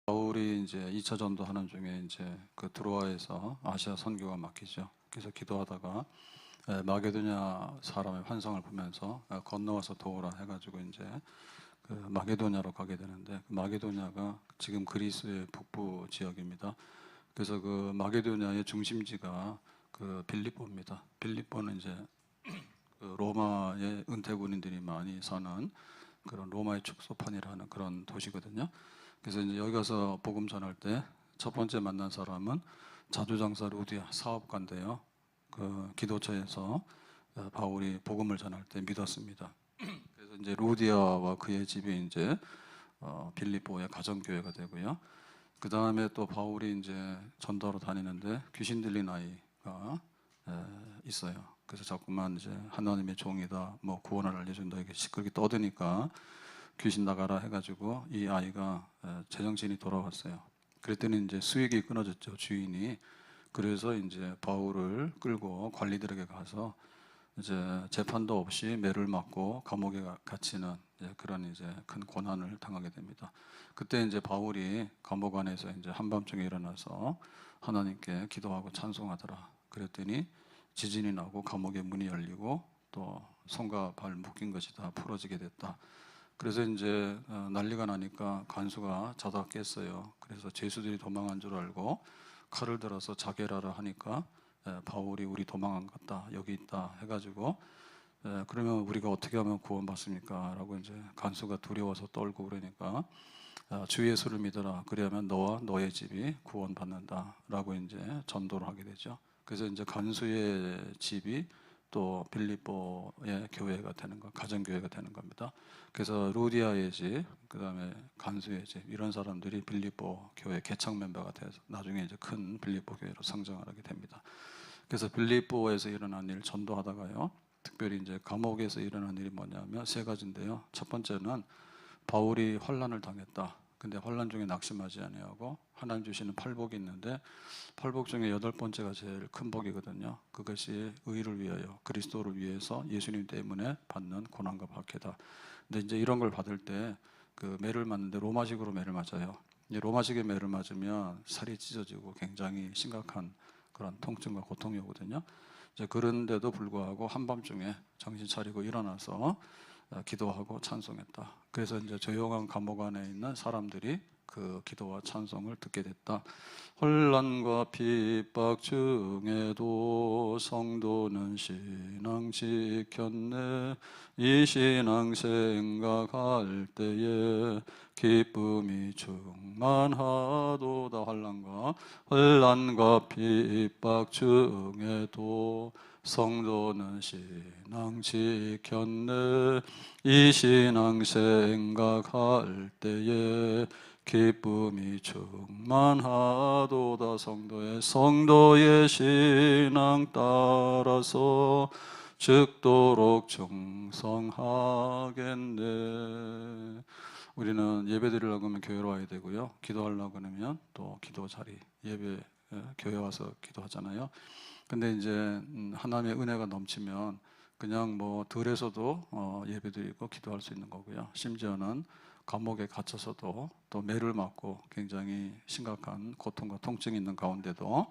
바울이 이제 2차 전도하는 중에 이제 그 드로아에서 아시아 선교가 막히죠. 그래서 기도하다가 마게도냐 사람의 환상을 보면서 건너와서 도우라 해가지고 이제 그 마게도냐로 가게 되는데, 그 마게도냐가 지금 그리스의 북부 지역입니다. 그래서 그 마게도냐의 중심지가 그 빌립보입니다. 빌립보는 이제 그 로마의 은퇴 군인들이 많이 사는 그런 로마의 축소판이라는 그런 도시거든요. 그래서 이제 여기 가서 복음 전할 때 첫 번째 만난 사람은 자주장사 루디아 사업가인데요. 그 기도처에서 바울이 복음을 전할 때 믿었습니다. 그래서 이제 루디아와 그의 집이 이제 빌립보의 가정교회가 되고요. 그 다음에 또 바울이 이제 전도로 다니는데 귀신 들린 아이가 있어요. 그래서 자꾸만 이제 하나님의 종이다, 뭐 구원을 알려준다, 이게 시끄럽게 떠드니까 귀신 나가라 해가지고 이 아이가 제정신이 돌아왔어요. 그랬더니 이제 수익이 끊어졌죠, 주인이. 그래서 이제 바울을 끌고 관리들에게 가서 이제 재판도 없이 매를 맞고 감옥에 갇히는 그런 이제 큰 고난을 당하게 됩니다. 그때 이제 바울이 감옥 안에서 이제 한밤중에 일어나서 하나님께 기도하고 찬송하더라. 그랬더니 지진이 나고 감옥의 문이 열리고 또 손과 발 묶인 것이 다 풀어지게 됐다. 그래서 이제 난리가 나니까 간수가 자다 깼어요. 그래서 죄수들이 도망한 줄 알고 칼을 들어서 자결하라 하니까 바울이 우리 도망한 것 같다, 여기 있다 해가지고 그러면 우리가 어떻게 하면 구원받습니까? 라고 이제 간수가 두려워서 떨고 그러니까 주 예수를 믿어라, 그러면 너와 너의 집이 구원받는다 라고 이제 전도를 하게 되죠. 그래서 이제 간수의 집이 또 빌립보의 교회가 되는 거, 가정교회가 되는 겁니다. 그래서 루디아의 집, 그 다음에 간수의 집, 이런 사람들이 빌립보 교회 개척 멤버가 돼서 나중에 이제 큰 빌립보 교회로 성장을 하게 됩니다. 그래서 빌립보에서 일어난 일 전도하다가요, 특별히 이제 감옥에서 일어난 일이 뭐냐면 세 가지인데요. 첫 번째는 바울이 환난을 당했다. 근데 환난 중에 낙심하지 아니하고 하나님 주시는 팔복이 있는데, 팔복 중에 8번째가 제일 큰 복이거든요. 그것이 의를 위하여, 그리스도를 위해서 예수님 때문에 받는 고난과 박해다. 근데 이제 이런 걸 받을 때 그 매를 맞는데 로마식으로 매를 맞아요. 로마식의 매를 맞으면 살이 찢어지고 굉장히 심각한 그런 통증과 고통이 오거든요. 이제 그런데도 불구하고 한밤중에 정신 차리고 일어나서 기도하고 찬송했다. 그래서 이제 조용한 감옥 안에 있는 사람들이 그 기도와 찬송을 듣게 됐다. 혼란과 핍박 중에도 성도는 신앙 지켰네. 이 신앙 생각할 때에 기쁨이 충만하도다. 혼란과 핍박 중에도 성도는 신앙 지켰네. 이 신앙 생각할 때에 기쁨이 충만하도다. 성도의 신앙 따라서 죽도록 충성하겠네. 우리는 예배 드리려고 하면 교회로 와야 되고요, 기도하려고 하면 또 기도 자리, 예배 교회 와서 기도하잖아요. 근데 이제 하나님의 은혜가 넘치면 그냥 뭐 들에서도 예배 드리고 기도할 수 있는 거고요. 심지어는 감옥에 갇혀서도 또 매를 맞고 굉장히 심각한 고통과 통증이 있는 가운데도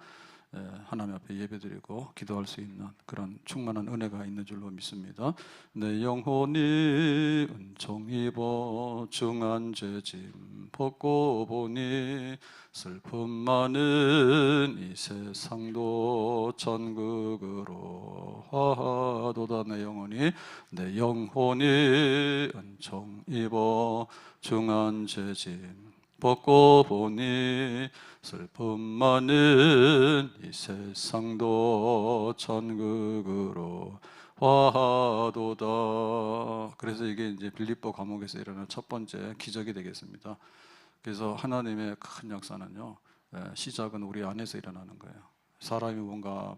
하나님 앞에 예배드리고 기도할 수 있는 그런 충만한 은혜가 있는 줄로 믿습니다. 내 영혼이 은총 입어 중한 죄짐 벗고 보니 슬픔 많은 이 세상도 천국으로 화하도다. 내 영혼이 은총 입어 중한 죄짐 벗고 보니 슬픔 많은 이 세상도 천국으로 화하도다. 그래서 이게 이제 빌립보 감옥에서 일어난 첫 번째 기적이 되겠습니다. 그래서 하나님의 큰 역사는요, 시작은 우리 안에서 일어나는 거예요. 사람이 뭔가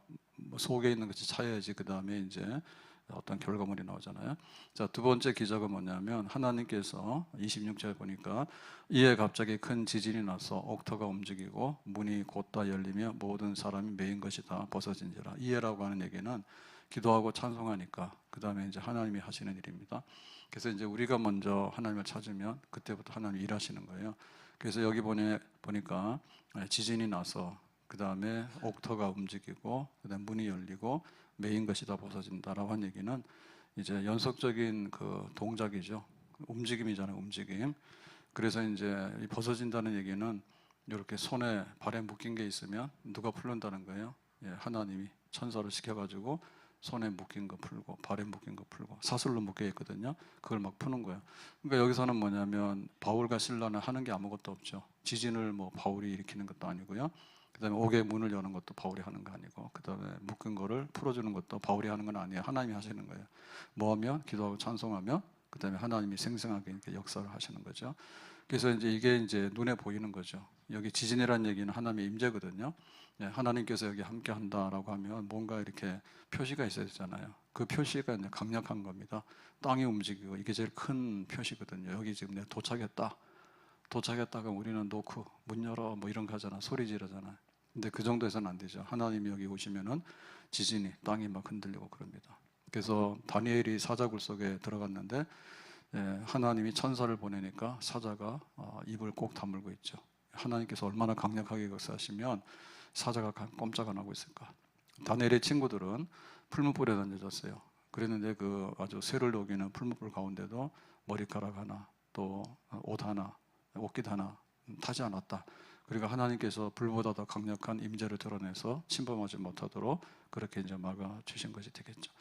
속에 있는 것이 차야지 그 다음에 이제 어떤 결과물이 나오잖아요. 자, 두 번째 기적은 뭐냐면 하나님께서 26절에 보니까 이에 갑자기 큰 지진이 나서 옥토가 움직이고 문이 곧다 열리며 모든 사람이 메인 것이 다 벗어진지라. 이에라고 하는 얘기는 기도하고 찬송하니까 그 다음에 이제 하나님이 하시는 일입니다. 그래서 이제 우리가 먼저 하나님을 찾으면 그때부터 하나님이 일하시는 거예요. 그래서 여기 보니까 지진이 나서 그 다음에 옥터가 움직이고 그 다음에 문이 열리고 메인 것이 다 벗어진다라고 한 얘기는 이제 연속적인 그 동작이죠. 움직임이잖아요, 움직임. 그래서 이제 이 벗어진다는 얘기는 이렇게 손에 발에 묶인 게 있으면 누가 풀는다는 거예요. 예, 하나님이 천사를 시켜가지고 손에 묶인 거 풀고 발에 묶인 거 풀고 사슬로 묶여 있거든요. 그걸 막 푸는 거예요. 그러니까 여기서는 뭐냐면 바울과 실라는 하는 게 아무것도 없죠. 지진을 뭐 바울이 일으키는 것도 아니고요. 그다음에 옥의 문을 여는 것도 바울이 하는 거 아니고, 그다음에 묶은 거를 풀어주는 것도 바울이 하는 건 아니에요. 하나님이 하시는 거예요. 뭐하면 기도하고 찬송하며 그다음에 하나님이 생생하게 이렇게 역사를 하시는 거죠. 그래서 이제 이게 이제 눈에 보이는 거죠. 여기 지진이라는 얘기는 하나님의 임재거든요. 예, 하나님께서 여기 함께 한다라고 하면 뭔가 이렇게 표시가 있어야 되잖아요. 그 표시가 이제 강력한 겁니다. 땅이 움직이고 이게 제일 큰 표시거든요. 여기 지금 내가 도착했다. 도착했다가 우리는 놓고 문 열어 뭐 이런 거 하잖아. 소리 지르잖아. 근데 그 정도에서는 안 되죠. 하나님이 여기 오시면은 지진이 땅이 막 흔들리고 그럽니다. 그래서 다니엘이 사자굴 속에 들어갔는데 하나님이 천사를 보내니까 사자가 입을 꼭 다물고 있죠. 하나님께서 얼마나 강력하게 역사하시면 사자가 꼼짝 안 하고 있을까. 다니엘의 친구들은 풀무불에 던져졌어요. 그랬는데 그 아주 쇠를 녹이는 풀무불 가운데도 머리카락 하나 또 옷 하나 옷깃 하나 타지 않았다. 그리고 하나님께서 불보다 더 강력한 임재를 드러내서 침범하지 못하도록 그렇게 이제 막아 주신 것이 되겠죠.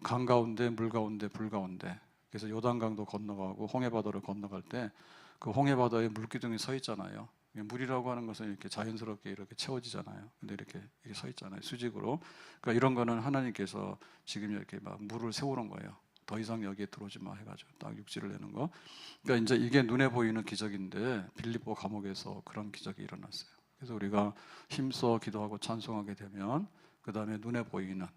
강 가운데 물 가운데 불 가운데. 그래서 요단강도 건너가고 홍해바다를 건너갈 때 그 홍해바다에 물기둥이 서 있잖아요. 물이라고 하는 것은 이렇게 자연스럽게 이렇게 채워지잖아요. 근데 이렇게 서 있잖아요. 수직으로. 그러니까 이런 거는 하나님께서 지금 이렇게 막 물을 세우는 거예요. 더 이상 여기에 들어오지 마 해가지고 딱 육지를 내는 거. 그러니까 이제 이게 눈에 보이는 기적인데 빌립보 감옥에서 그런 기적이 일어났어요. 그래서 우리가 힘써 기도하고 찬송하게 되면 그 다음에 눈에 보이는,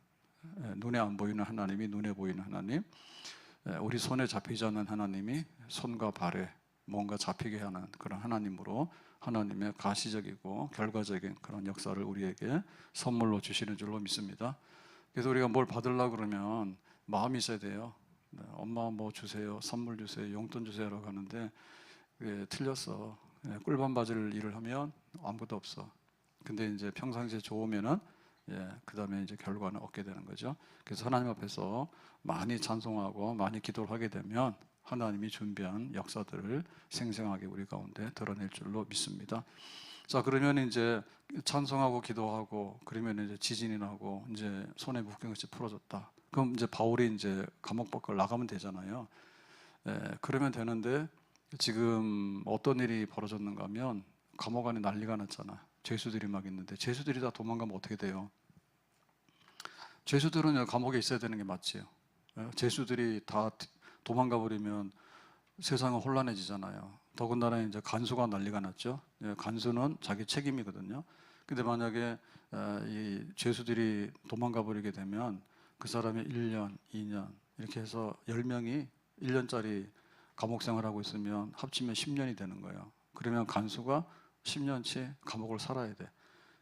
눈에 안 보이는 하나님이 눈에 보이는 하나님, 우리 손에 잡히지 않는 하나님이 손과 발에 뭔가 잡히게 하는 그런 하나님으로 하나님의 가시적이고 결과적인 그런 역사를 우리에게 선물로 주시는 줄로 믿습니다. 그래서 우리가 뭘 받으려고 그러면 마음이 있어야 돼요. 엄마 뭐 주세요, 선물 주세요, 용돈 주세요라고 하는데 틀렸어. 꿀밤 바질 일을 하면 아무것도 없어. 근데 이제 평상시에 좋으면은 그 다음에 이제 결과는 얻게 되는 거죠. 그래서 하나님 앞에서 많이 찬송하고 많이 기도를 하게 되면 하나님이 준비한 역사들을 생생하게 우리 가운데 드러낼 줄로 믿습니다. 자, 그러면 이제 찬송하고 기도하고 그러면 이제 지진이 나고 이제 손에 묶인 것이 풀어졌다. 그럼 이제 바울이 이제 감옥 밖을 나가면 되잖아요. 그러면 되는데 지금 어떤 일이 벌어졌는가 하면 감옥 안에 난리가 났잖아. 죄수들이 막 있는데 죄수들이 다 도망가면 어떻게 돼요? 죄수들은 감옥에 있어야 되는 게 맞지요. 죄수들이 다 도망가 버리면 세상은 혼란해지잖아요. 더군다나 이제 간수가 난리가 났죠. 간수는 자기 책임이거든요. 근데 만약에 이 죄수들이 도망가 버리게 되면 그 사람이 1년, 2년 이렇게 해서 10명이 1년짜리 감옥 생활하고 있으면 합치면 10년이 되는 거예요. 그러면 간수가 10년치 감옥을 살아야 돼.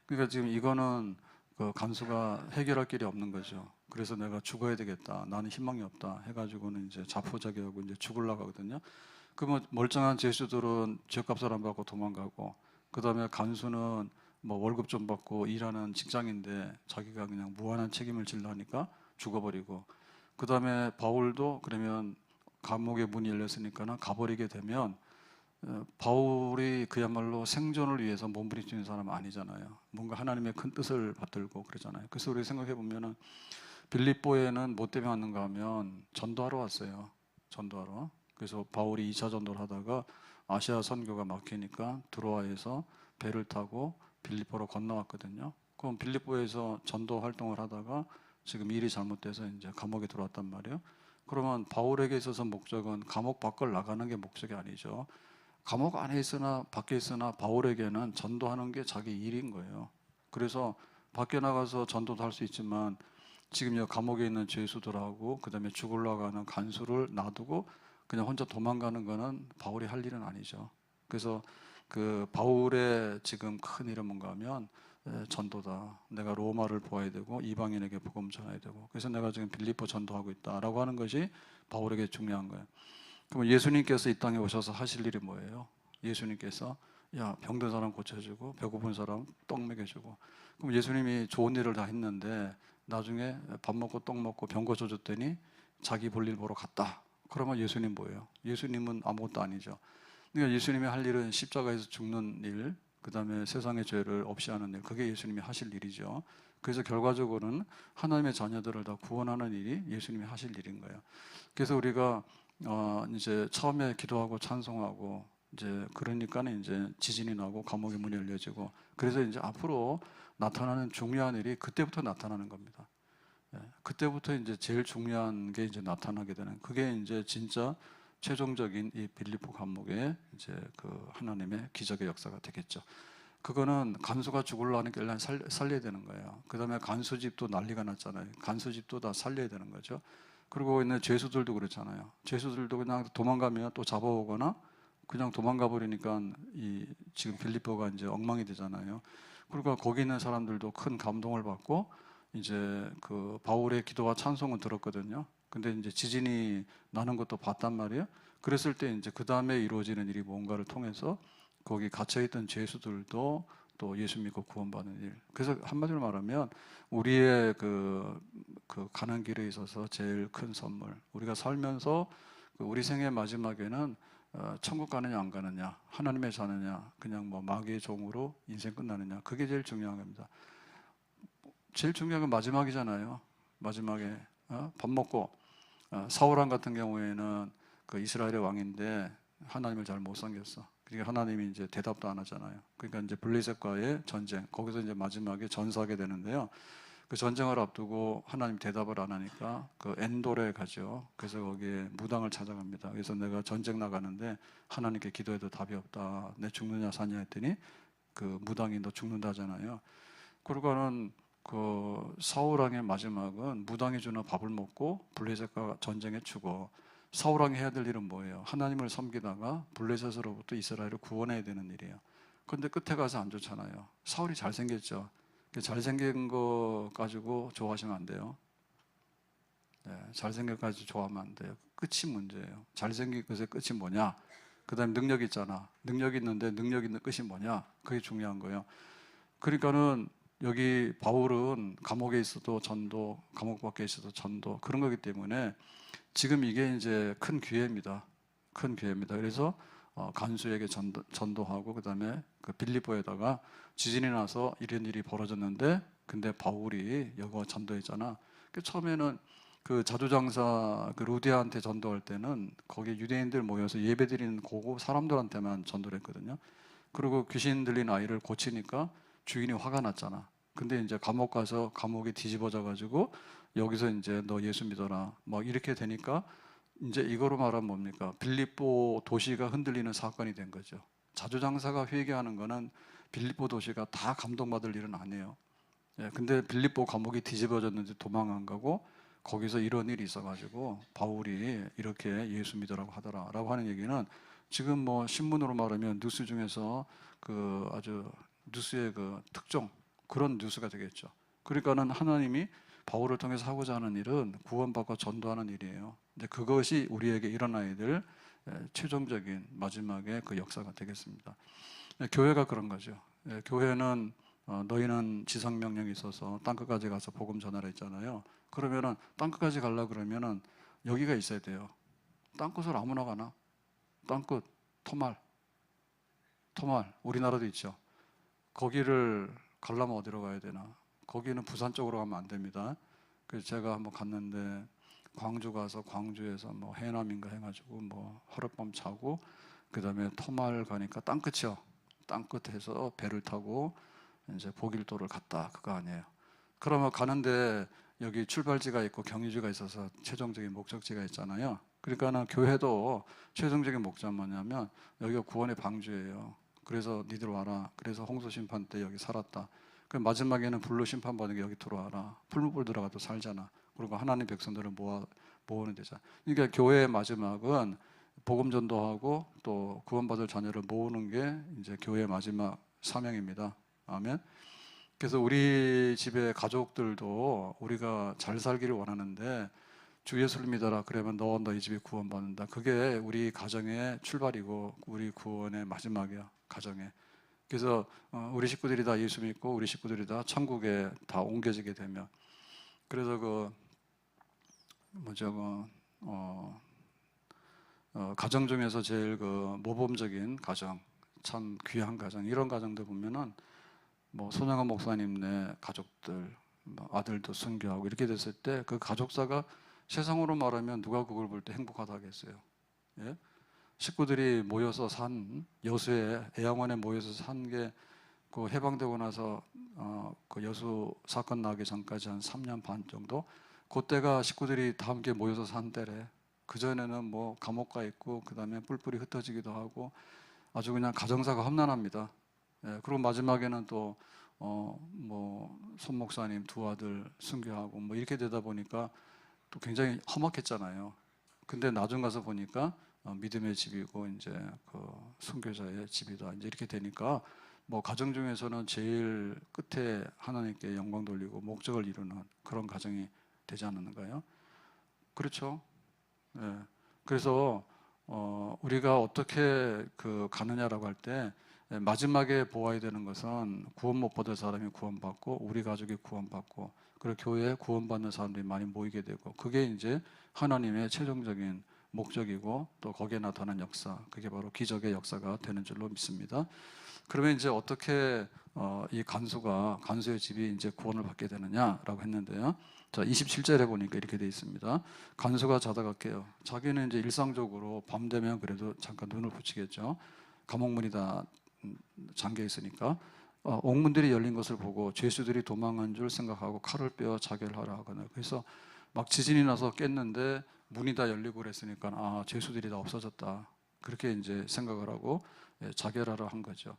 그러니까 지금 이거는 그 간수가 해결할 길이 없는 거죠. 그래서 내가 죽어야 되겠다. 나는 희망이 없다. 해가지고는 이제 자포자기하고 이제 죽으려고 하거든요. 그러면 멀쩡한 죄수들은 죄값을 안 받고 도망가고, 그 다음에 간수는 뭐 월급 좀 받고 일하는 직장인데 자기가 그냥 무한한 책임을 질러 하니까 죽어버리고, 그 다음에 바울도 그러면 감옥의 문이 열렸으니까는 가버리게 되면 바울이 그야말로 생존을 위해서 몸부림치는 사람은 아니잖아요. 뭔가 하나님의 큰 뜻을 받들고 그러잖아요. 그래서 우리 생각해 보면은 빌립보에는 뭐 때문에 왔는가 하면 전도하러 왔어요. 전도하러. 그래서 바울이 2차 전도를 하다가 아시아 선교가 막히니까 드로아에서 배를 타고 빌립보로 건너왔거든요. 그럼 빌립보에서 전도 활동을 하다가 지금 일이 잘못돼서 이제 감옥에 들어왔단 말이에요. 그러면 바울에게 있어서 목적은 감옥 밖을 나가는 게 목적이 아니죠. 감옥 안에 있으나 밖에 있으나 바울에게는 전도하는 게 자기 일인 거예요. 그래서 밖에 나가서 전도도 할 수 있지만 지금 이 감옥에 있는 죄수들하고 그 다음에 죽으려고 하는 간수를 놔두고 그냥 혼자 도망가는 거는 바울이 할 일은 아니죠. 그래서 그 바울의 지금 큰 일은 뭔가 하면 전도다. 내가 로마를 보아야 되고 이방인에게 복음 전해야 되고, 그래서 내가 지금 빌립보 전도하고 있다라고 하는 것이 바울에게 중요한 거예요. 그럼 예수님께서 이 땅에 오셔서 하실 일이 뭐예요? 예수님께서 야, 병든 사람 고쳐주고 배고픈 사람 떡 먹여주고. 그럼 예수님이 좋은 일을 다 했는데 나중에 밥 먹고 떡 먹고 병 고쳐줬더니 자기 볼일 보러 갔다. 그러면 예수님 뭐예요? 예수님은 아무것도 아니죠. 그러니까 예수님이 할 일은 십자가에서 죽는 일, 그 다음에 세상의 죄를 없이 하는 일, 그게 예수님이 하실 일이죠. 그래서 결과적으로는 하나님의 자녀들을 다 구원하는 일이 예수님이 하실 일인 거예요. 그래서 우리가 이제 처음에 기도하고 찬송하고 이제 그러니까는 이제 지진이 나고 감옥의 문이 열려지고, 그래서 이제 앞으로 나타나는 중요한 일이 그때부터 나타나는 겁니다. 그때부터 이제 제일 중요한 게 이제 나타나게 되는, 그게 이제 진짜 최종적인 이 빌립보 감옥의 이제 그 하나님의 기적의 역사가 되겠죠. 그거는 간수가 죽으려니까 일단 살려야 되는 거예요. 그 다음에 간수집도 난리가 났잖아요. 간수집도 다 살려야 되는 거죠. 그리고 있는 죄수들도 그렇잖아요. 죄수들도 그냥 도망가면 또 잡아오거나 그냥 도망가 버리니까 이 지금 빌립보가 이제 엉망이 되잖아요. 그러니까 거기 있는 사람들도 큰 감동을 받고 이제 그 바울의 기도와 찬송은 들었거든요. 근데 이제 지진이 나는 것도 봤단 말이에요. 그랬을 때 이제 그 다음에 이루어지는 일이 뭔가를 통해서 거기 갇혀있던 죄수들도 또 예수 믿고 구원받는 일. 그래서 한마디로 말하면 우리의 그 가는 길에 있어서 제일 큰 선물. 우리가 살면서 우리 생의 마지막에는 천국 가느냐 안 가느냐, 하나님의 자느냐, 그냥 뭐 마귀의 종으로 인생 끝나느냐, 그게 제일 중요한 겁니다. 제일 중요한 건 마지막이잖아요. 마지막에 밥 먹고 사울왕 같은 경우에는 그 이스라엘의 왕인데 하나님을 잘 못 섬겼어. 그러니까 하나님이 이제 대답도 안 하잖아요. 그러니까 이제 블레셋과의 전쟁, 거기서 이제 마지막에 전사하게 되는데요. 그 전쟁을 앞두고 하나님 대답을 안 하니까 그 엔돌에 가죠. 그래서 거기에 무당을 찾아갑니다. 그래서 내가 전쟁 나가는데 하나님께 기도해도 답이 없다. 내 죽느냐 사냐 했더니 그 무당이 너 죽는다 하잖아요. 그러고는 그 사울왕의 마지막은 무당이 주는 밥을 먹고 블레셋과 전쟁에 죽어. 사울왕이 해야 될 일은 뭐예요? 하나님을 섬기다가 블레셋으로부터 이스라엘을 구원해야 되는 일이에요. 그런데 끝에 가서 안 좋잖아요. 사울이 잘생겼죠. 잘생긴 거 가지고 좋아하시면 안 돼요. 네, 잘생긴 거 가지고 좋아하면 안 돼요. 끝이 문제예요. 잘생긴 것의 끝이 뭐냐? 그 다음에 능력 있잖아. 능력 있는데 능력 있는 끝이 뭐냐? 그게 중요한 거예요. 그러니까는 여기 바울은 감옥에 있어도 전도, 감옥 밖에 있어도 전도, 그런 거기 때문에 지금 이게 이제 큰 기회입니다. 큰 기회입니다. 그래서 간수에게 전도하고 그 다음에 그 빌립보에다가 지진이 나서 이런 일이 벌어졌는데, 근데 바울이 여기와 전도했잖아. 그 처음에는 그 자주장사 그 루디아한테 전도할 때는 거기 유대인들 모여서 예배드리는 고고 사람들한테만 전도를 했거든요. 그리고 귀신 들린 아이를 고치니까 주인이 화가 났잖아. 근데 이제 감옥 가서 감옥이 뒤집어져 가지고 여기서 이제 너 예수 믿어라 막 이렇게 되니까 이제 이거로 말하면 뭡니까? 빌립보 도시가 흔들리는 사건이 된 거죠. 자주장사가 회개하는 거는 빌립보 도시가 다 감동받을 일은 아니에요. 예, 근데 빌립보 감옥이 뒤집어졌는데 도망 안 가고 거기서 이런 일이 있어가지고 바울이 이렇게 예수 믿으라고 하더라라고 하는 얘기는 지금 뭐 신문으로 말하면 뉴스 중에서 그 아주 뉴스의 그 특종, 그런 뉴스가 되겠죠. 그러니까는 하나님이 바울을 통해서 하고자 하는 일은 구원받고 전도하는 일이에요. 근데 그것이 우리에게 일어나야 될 최종적인 마지막의 그 역사가 되겠습니다. 교회가 그런 거죠. 교회는 너희는 지상 명령이 있어서 땅 끝까지 가서 복음 전하라 했잖아요. 그러면은 땅 끝까지 가려 그러면은 여기가 있어야 돼요. 땅 끝을 아무나 가나? 땅 끝, 토말, 우리나라도 있죠. 거기를 가려면 어디로 가야 되나? 거기는 부산 쪽으로 가면 안 됩니다. 그래서 제가 한번 갔는데 광주 가서 광주에서 뭐 해남인가 해가지고 뭐 하룻밤 자고 그 다음에 토말 가니까 땅 끝이요. 땅 끝에서 배를 타고 이제 보길도를 갔다, 그거 아니에요. 그러면 가는데 여기 출발지가 있고 경유지가 있어서 최종적인 목적지가 있잖아요. 그러니까는 교회도 최종적인 목적은 뭐냐면 여기가 구원의 방주예요. 그래서 니들 와라. 그래서 홍수 심판 때 여기 살았다. 그 마지막에는 불로 심판받은 게 여기 들어와라. 풀무불 들어가도 살잖아. 그리고 하나님 백성들을 모으는 데잖아. 그러니까 교회의 마지막은 복음 전도하고 또 구원받을 자녀를 모으는 게 이제 교회의 마지막 사명입니다. 아멘. 그래서 우리 집의 가족들도 우리가 잘 살기를 원하는데 주 예수를 믿어라 그러면 너희 집이 구원받는다. 그게 우리 가정의 출발이고 우리 구원의 마지막이야. 가정에. 그래서 우리 식구들이 다 예수 믿고 우리 식구들이 다 천국에 다 옮겨지게 되면, 그래서 그 뭐죠 가정 중에서 제일 그 모범적인 가정, 참 귀한 가정, 이런 가정들 보면은 뭐 손영환 목사님네 가족들, 뭐 아들도 순교하고 이렇게 됐을 때 그 가족사가 세상으로 말하면 누가 그걸 볼 때 행복하다 하겠어요? 예? 식구들이 모여서 산, 여수에 애양원에 모여서 산 게 그 해방되고 나서 그 여수 사건 나기 전까지 한 3년 반 정도, 그때가 식구들이 다 함께 모여서 산 때래. 그 전에는 뭐 감옥 가 있고 그 다음에 뿔뿔이 흩어지기도 하고 아주 그냥 가정사가 험난합니다. 예, 그리고 마지막에는 또 뭐 손 목사님 두 아들 순교하고 뭐 이렇게 되다 보니까 또 굉장히 험악했잖아요. 근데 나중 가서 보니까 믿음의 집이고 이제 그 순교자의 집이다. 이제 이렇게 되니까 뭐 가정 중에서는 제일 끝에 하나님께 영광 돌리고 목적을 이루는 그런 가정이 되지 않았는가요? 그렇죠. 예. 그래서 우리가 어떻게 그 가느냐라고 할 때 마지막에 보아야 되는 것은 구원 못 받을 사람이 구원받고 우리 가족이 구원받고 그리고 교회에 구원받는 사람들이 많이 모이게 되고, 그게 이제 하나님의 최종적인 목적이고 또 거기에 나타난 역사, 그게 바로 기적의 역사가 되는 줄로 믿습니다. 그러면 이제 어떻게 이 간수의 집이 이제 구원을 받게 되느냐라고 했는데요. 자, 27절에 보니까 이렇게 되어 있습니다. 간수가 자다가 깨요. 자기는 이제 일상적으로 밤 되면 그래도 잠깐 눈을 붙이겠죠. 감옥문이 다 잠겨 있으니까 옥문들이 열린 것을 보고 죄수들이 도망한 줄 생각하고 칼을 빼어 자결 하라 하거든요. 그래서 막 지진이 나서 깼는데 문이 다 열리고 그랬으니까 죄수들이 다 없어졌다. 그렇게 이제 생각을 하고 자결하라 한 거죠.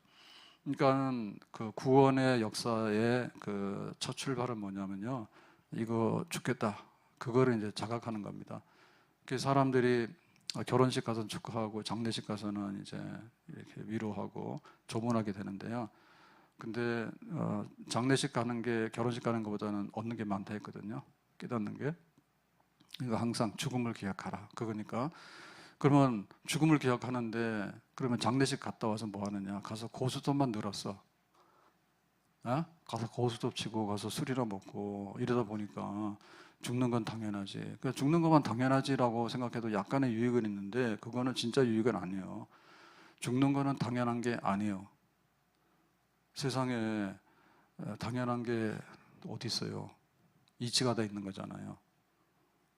그러니까 그 구원의 역사의 그 첫 출발은 뭐냐면요, 이거 죽겠다, 그거를 이제 자각하는 겁니다. 그 사람들이 결혼식 가서는 축하하고 장례식 가서는 이제 이렇게 위로하고 조문하게 되는데요. 근데 장례식 가는 게 결혼식 가는 것보다는 얻는 게 많다 했거든요. 깨닫는 게. 그러니까 항상 죽음을 기약하라, 그거니까. 그러면 죽음을 기약하는데 그러면 장례식 갔다 와서 뭐 하느냐? 가서 고스톱만 늘었어. 가서 고스톱 치고 가서 술이나 먹고 이러다 보니까 죽는 건 당연하지. 그러니까 죽는 것만 당연하지라고 생각해도 약간의 유익은 있는데 그거는 진짜 유익은 아니에요. 죽는 거는 당연한 게 아니에요. 세상에 당연한 게 어디 있어요? 이치가 다 있는 거잖아요.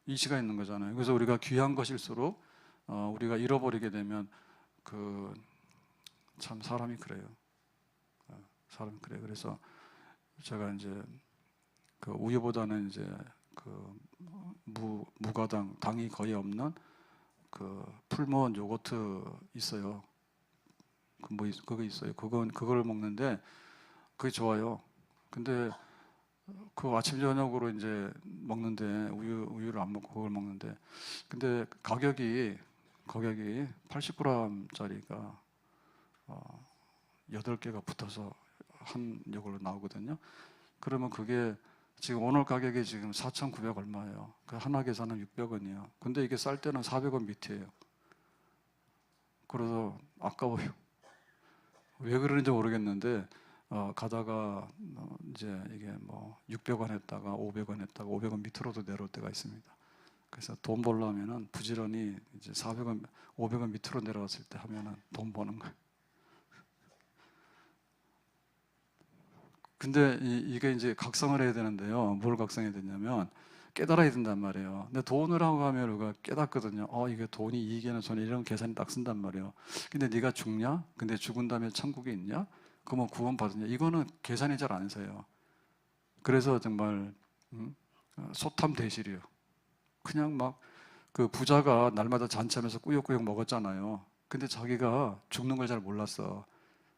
이치가 있는 거잖아요. 그래서 우리가 귀한 것일수록 우리가 잃어버리게 되면 참 사람이 그래요. 사람이 그래요. 그래서 제가 이제 그 우유보다는 이제 그 무가당, 당이 거의 없는 그 풀무원 요거트 있어요. 그거 있어요. 그걸 먹는데 그게 좋아요. 근데 그 아침 저녁으로 이제 먹는데 우유를 안 먹고 그걸 먹는데, 근데 가격이 80g짜리가 8개가 붙어서 한 요걸로 나오거든요. 그러면 그게 지금 오늘 가격이 지금 4,900 얼마예요. 그 하나 계산은 600원이에요. 근데 이게 쌀 때는 400원 밑이에요. 그래서 아까워요. 왜 그러는지 모르겠는데 가다가 이제 이게 뭐 600원 했다가 500원 했다가 500원 밑으로도 내려올 때가 있습니다. 그래서 돈 벌려면은 부지런히 이제 400원, 500원 밑으로 내려왔을 때 하면은 돈 버는 거예요. 근데 이게 이제 각성을 해야 되는데요. 뭘 각성해야 되냐면 깨달아야 된단 말이에요. 근데 돈을 하고 가면 우리가 깨닫거든요. 이게 돈이 이익이나 손해 이런 계산이 딱 쓴단 말이에요. 근데 네가 죽냐? 근데 죽은 다음에 천국에 있냐? 그러면 구원 받으냐? 이거는 계산이 잘 안 서요. 그래서 정말 소탐대실이에요. 그냥 막 그 부자가 날마다 잔치하면서 꾸역꾸역 먹었잖아요. 근데 자기가 죽는 걸 잘 몰랐어.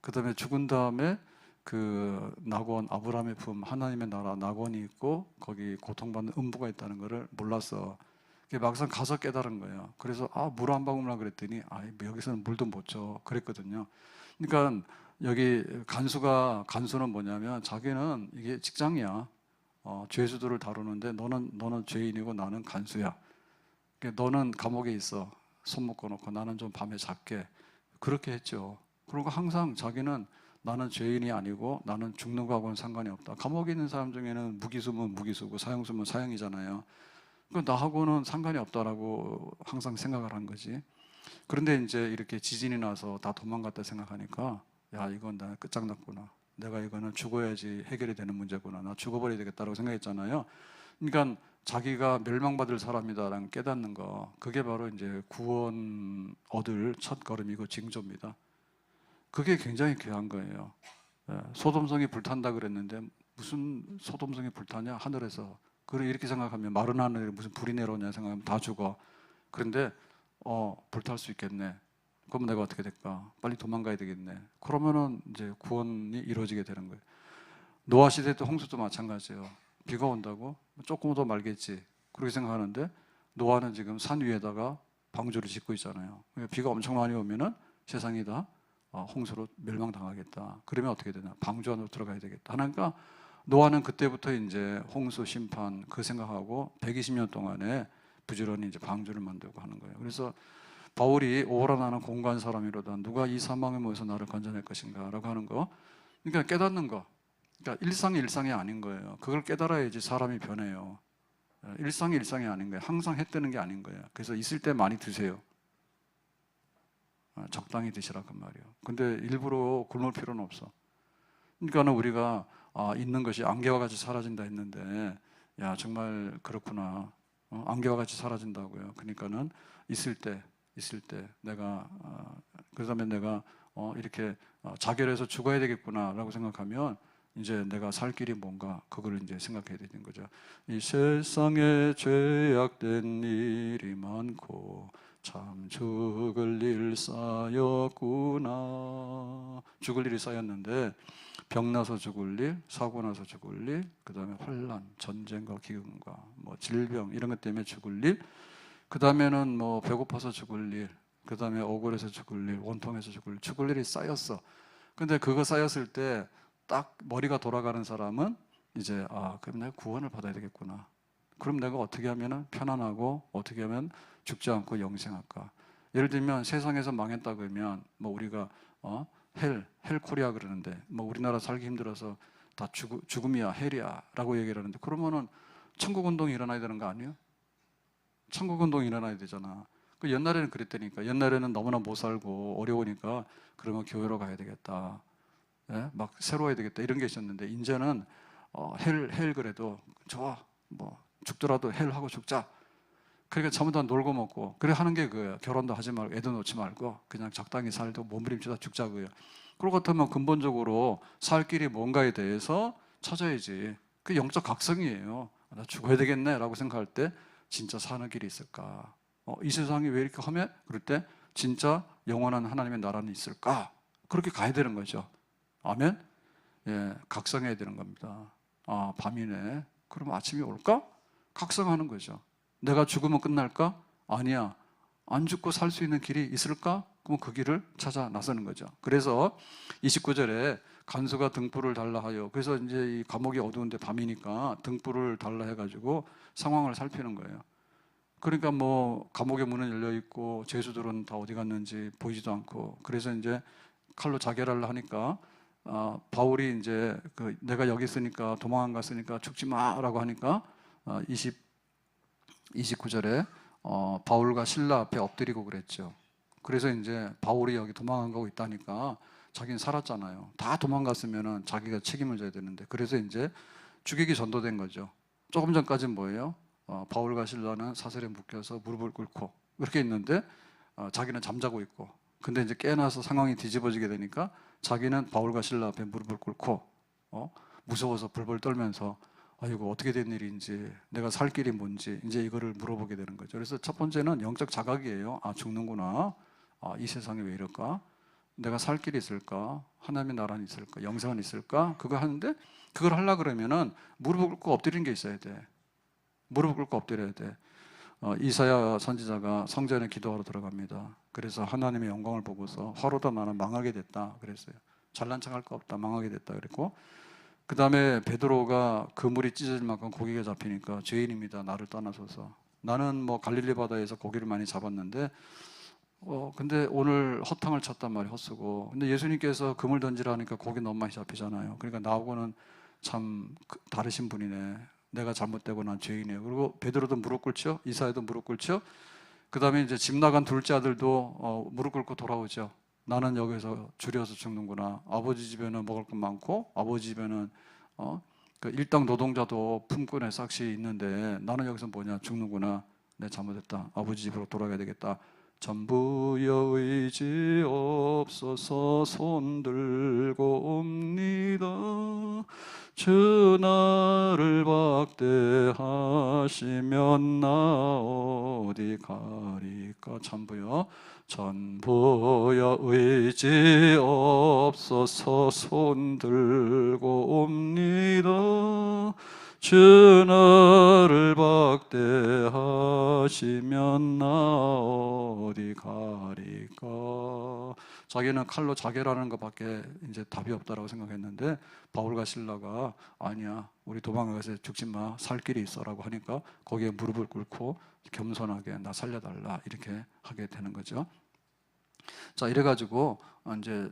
그 다음에 죽은 다음에 그 낙원, 아브라함의 품, 하나님의 나라 낙원이 있고 거기 고통받는 음부가 있다는 것을 몰랐어. 막상 가서 깨달은 거예요. 그래서 물 한 방울만 그랬더니 여기서는 물도 못 줘 그랬거든요. 그러니까 여기 간수는 뭐냐면 자기는 이게 직장이야. 죄수들을 다루는데 너는 죄인이고 나는 간수야. 그러니까 너는 감옥에 있어. 손 묶어놓고 나는 좀 밤에 잘게. 그렇게 했죠. 그리고 항상 자기는 나는 죄인이 아니고 나는 죽는 거하고는 상관이 없다. 감옥에 있는 사람 중에는 무기수면 무기수고 사형수면 사형이잖아요. 그러니까 나하고는 상관이 없다라고 항상 생각을 한 거지. 그런데 이제 이렇게 지진이 나서 다 도망갔다 생각하니까 야, 이건 나 끝장났구나. 내가 이거는 죽어야지 해결이 되는 문제구나. 나 죽어버려야 되겠다라고 생각했잖아요. 그러니까 자기가 멸망받을 사람이다라는 깨닫는 거, 그게 바로 이제 구원 얻을 첫 걸음이고 징조입니다. 그게 굉장히 귀한 거예요. 소돔성이 불탄다 그랬는데 무슨 소돔성이 불타냐? 하늘에서. 그래 이렇게 생각하면 마른 하늘에 무슨 불이 내려오냐 생각하면 다 죽어. 그런데 불탈 수 있겠네. 그럼 내가 어떻게 될까? 빨리 도망가야 되겠네. 그러면은 이제 구원이 이루어지게 되는 거예요. 노아 시대 때 홍수도 마찬가지예요. 비가 온다고? 조금 더 말겠지. 그렇게 생각하는데 노아는 지금 산 위에다가 방주를 짓고 있잖아요. 비가 엄청 많이 오면은 세상이 다 홍수로 멸망당하겠다. 그러면 어떻게 되나? 방주 안으로 들어가야 되겠다. 하니까 노아는 그때부터 이제 홍수 심판 그 생각하고 120년 동안에 부지런히 이제 방주를 만들고 하는 거예요. 그래서 바울이 오호라 나는 공고한 사람이로다. 누가 이 사망의 몸에서 나를 건져낼 것인가? 라고 하는 거. 그러니까 깨닫는 거. 그러니까 일상이 아닌 거예요. 그걸 깨달아야지 사람이 변해요. 일상이 아닌 거예요. 항상 해 뜨는 게 아닌 거예요. 그래서 있을 때 많이 드세요. 적당히 드시라 그 말이에요. 근데 일부러 굶을 필요는 없어. 그러니까 우리가 있는 것이 안개와 같이 사라진다 했는데 야 정말 그렇구나. 안개와 같이 사라진다고요. 그러니까는 있을 때 내가 그다음에 내가 이렇게 자결해서 죽어야 되겠구나라고 생각하면 이제 내가 살 길이 뭔가 그걸 이제 생각해야 되는 거죠. 이 세상에 죄악된 일이 많고 참 죽을 일 쌓였구나. 죽을 일이 쌓였는데 병나서 죽을 일, 사고 나서 죽을 일, 그 다음에 환란, 전쟁과 기근과 뭐 질병 이런 것 때문에 죽을 일, 그 다음에는 뭐 배고파서 죽을 일, 그 다음에 억울해서 죽을 일, 원통해서 죽을 일이 쌓였어. 근데 그거 쌓였을 때 딱 머리가 돌아가는 사람은 이제 그럼 내가 구원을 받아야 되겠구나. 그럼 내가 어떻게 하면 편안하고 어떻게 하면 죽지 않고 영생할까? 예를 들면 세상에서 망했다 그러면 뭐 우리가 헬 코리아 그러는데 뭐 우리나라 살기 힘들어서 다 죽음이야 헬이야 라고 얘기를 하는데 그러면은 천국 운동이 일어나야 되는 거 아니에요? 천국 운동이 일어나야 되잖아. 그 옛날에는 그랬다니까. 옛날에는 너무나 못 살고 어려우니까 그러면 교회로 가야 되겠다. 예? 막 새로워야 되겠다 이런 게 있었는데 이제는 헬 그래도 좋아 뭐 죽더라도 헬 하고 죽자. 그러니까 전부 다 놀고 먹고 그래 하는 게 그거예요. 결혼도 하지 말고 애도 놓지 말고 그냥 적당히 살고 몸부림치다 죽자고요. 그럴 것 같으면 근본적으로 살 길이 뭔가에 대해서 찾아야지. 그 영적 각성이에요. 나 죽어야 되겠네 라고 생각할 때 진짜 사는 길이 있을까? 이 세상이 왜 이렇게 험해? 그럴 때 진짜 영원한 하나님의 나라는 있을까? 그렇게 가야 되는 거죠. 아멘? 예, 각성해야 되는 겁니다. 밤이네. 그럼 아침이 올까? 각성하는 거죠. 내가 죽으면 끝날까? 아니야. 안 죽고 살 수 있는 길이 있을까? 그럼 그 길을 찾아 나서는 거죠. 그래서 29절에 간수가 등불을 달라 하여 그래서 이제 이 감옥이 어두운데 밤이니까 등불을 달라 해가지고 상황을 살피는 거예요. 그러니까 뭐 감옥의 문은 열려 있고 죄수들은 다 어디 갔는지 보이지도 않고 그래서 이제 칼로 자결하려 하니까 바울이 이제 내가 여기 있으니까 도망 안 갔으니까 죽지 마라고 하니까 29절에 바울과 실라 앞에 엎드리고 그랬죠. 그래서 이제 바울이 여기 도망 안 가고 있다니까 자기는 살았잖아요. 다 도망갔으면은 자기가 책임을 져야 되는데 그래서 이제 죽이기 전도된 거죠. 조금 전까지는 뭐예요? 바울과 실라는 사슬에 묶여서 무릎을 꿇고 이렇게 있는데 자기는 잠자고 있고 근데 이제 깨어나서 상황이 뒤집어지게 되니까 자기는 바울과 실라 앞에 무릎을 꿇고 무서워서 벌벌 떨면서 이거 어떻게 된 일인지 내가 살 길이 뭔지 이제 이거를 물어보게 되는 거죠. 그래서 첫 번째는 영적 자각이에요. 죽는구나. 이 세상에 왜 이럴까? 내가 살 길이 있을까? 하나님의 나라는 있을까? 영생은 있을까? 그거 하는데 그걸 하려고 그러면은 무릎을 꿇고 엎드리는 게 있어야 돼. 무릎을 꿇고 엎드려야 돼. 이사야 선지자가 성전에 기도하러 들어갑니다. 그래서 하나님의 영광을 보고서 화로다 나는 망하게 됐다 그랬어요. 잘난 척할 거 없다, 망하게 됐다 그랬고, 그 다음에 베드로가 그물이 찢어질 만큼 고기가 잡히니까 죄인입니다, 나를 떠나소서. 나는 뭐 갈릴리 바다에서 고기를 많이 잡았는데 근데 오늘 허탕을 쳤단 말이에요, 헛수고. 근데 예수님께서 그물 던지라 하니까 고기 너무 많이 잡히잖아요. 그러니까 나하고는 참 다르신 분이네, 내가 잘못되고 난 죄인이에요. 그리고 베드로도 무릎 꿇죠, 이사야도 무릎 꿇죠. 그 다음에 이제 집 나간 둘째 아들도 무릎 꿇고 돌아오죠. 나는 여기서 줄여서 죽는구나. 아버지 집에는 먹을 것 많고 아버지 집에는 그 일당 노동자도 품꾼의 삭시 있는데 나는 여기서 뭐냐, 죽는구나. 내 잘못했다. 아버지 집으로 돌아가야 되겠다. 전부여 의지 없어서 손들고 옵니다. 주 나를 박대하시면 나 어디 가리까. 전부여 의지 없어서 손들고 옵니다. 주 나를 박대하시면 나 어디 가리까. 자기는 칼로 자결하는 것밖에 이제 답이 없다라고 생각했는데 바울과 실라가 아니야, 우리 도망가서 죽지 마, 살 길이 있어라고 하니까 거기에 무릎을 꿇고 겸손하게 나 살려달라 이렇게 하게 되는 거죠. 자, 이래가지고 이제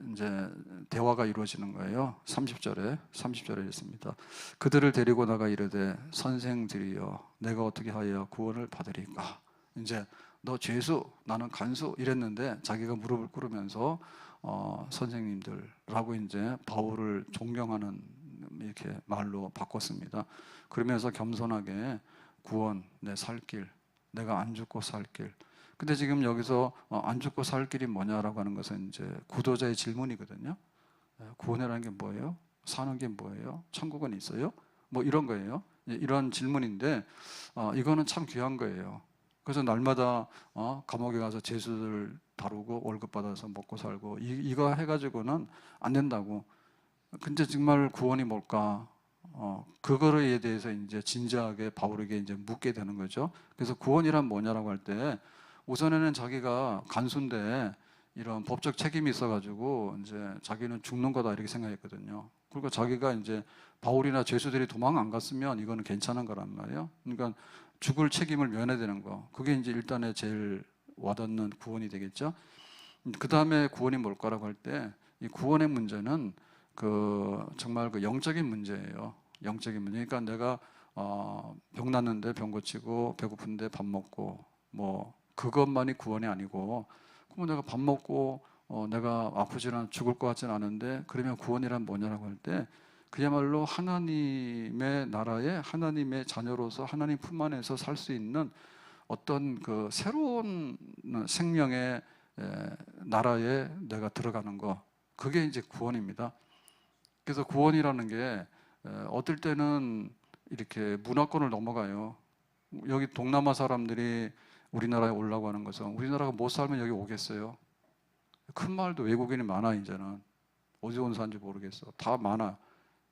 대화가 이루어지는 거예요. 30절에 있습니다. 그들을 데리고 나가 이르되 선생들이여 내가 어떻게 하여 구원을 받으리까. 이제 너 죄수 나는 간수 이랬는데 자기가 무릎을 꿇으면서 선생님들라고 이제 바울을 존경하는 이렇게 말로 바꿨습니다. 그러면서 겸손하게 구원, 내 살 길, 내가 안 죽고 살 길. 근데 지금 여기서 안 죽고 살 길이 뭐냐라고 하는 것은 이제 구도자의 질문이거든요. 구원이라는 게 뭐예요? 사는 게 뭐예요? 천국은 있어요? 뭐 이런 거예요. 이런 질문인데 이거는 참 귀한 거예요. 그래서 날마다 감옥에 가서 죄수들 다루고 월급 받아서 먹고 살고 이거 해가지고는 안 된다고. 근데 정말 구원이 뭘까? 그거에 대해서 이제 진지하게 바울에게 이제 묻게 되는 거죠. 그래서 구원이란 뭐냐라고 할 때 우선에는 자기가 간수인데 이런 법적 책임이 있어가지고 이제 자기는 죽는 거다 이렇게 생각했거든요. 그러니까 자기가 이제 바울이나 죄수들이 도망 안 갔으면 이거는 괜찮은 거란 말이에요. 그러니까 죽을 책임을 면해야 되는 거. 그게 이제 일단의 제일 와닿는 구원이 되겠죠. 그 다음에 구원이 뭘까라고 할 때 이 구원의 문제는 정말 영적인 문제예요. 영적인 문제. 그러니까 내가 병 났는데 병 고치고 배고픈데 밥 먹고 뭐 그것만이 구원이 아니고, 그러면 내가 밥 먹고 내가 아프지는 죽을 것 같지는 않은데 그러면 구원이란 뭐냐라고 할 때 그야말로 하나님의 나라에 하나님의 자녀로서 하나님 품 안에서 살 수 있는 어떤 그 새로운 생명의 나라에 내가 들어가는 거, 그게 이제 구원입니다. 그래서 구원이라는 게 어떨 때는 이렇게 문화권을 넘어가요. 여기 동남아 사람들이 우리나라에 오려고 하는 것은 우리나라가 못 살면 여기 오겠어요? 큰 말도 외국인이 많아. 이제는 어디서 온 사람인지 모르겠어. 다 많아.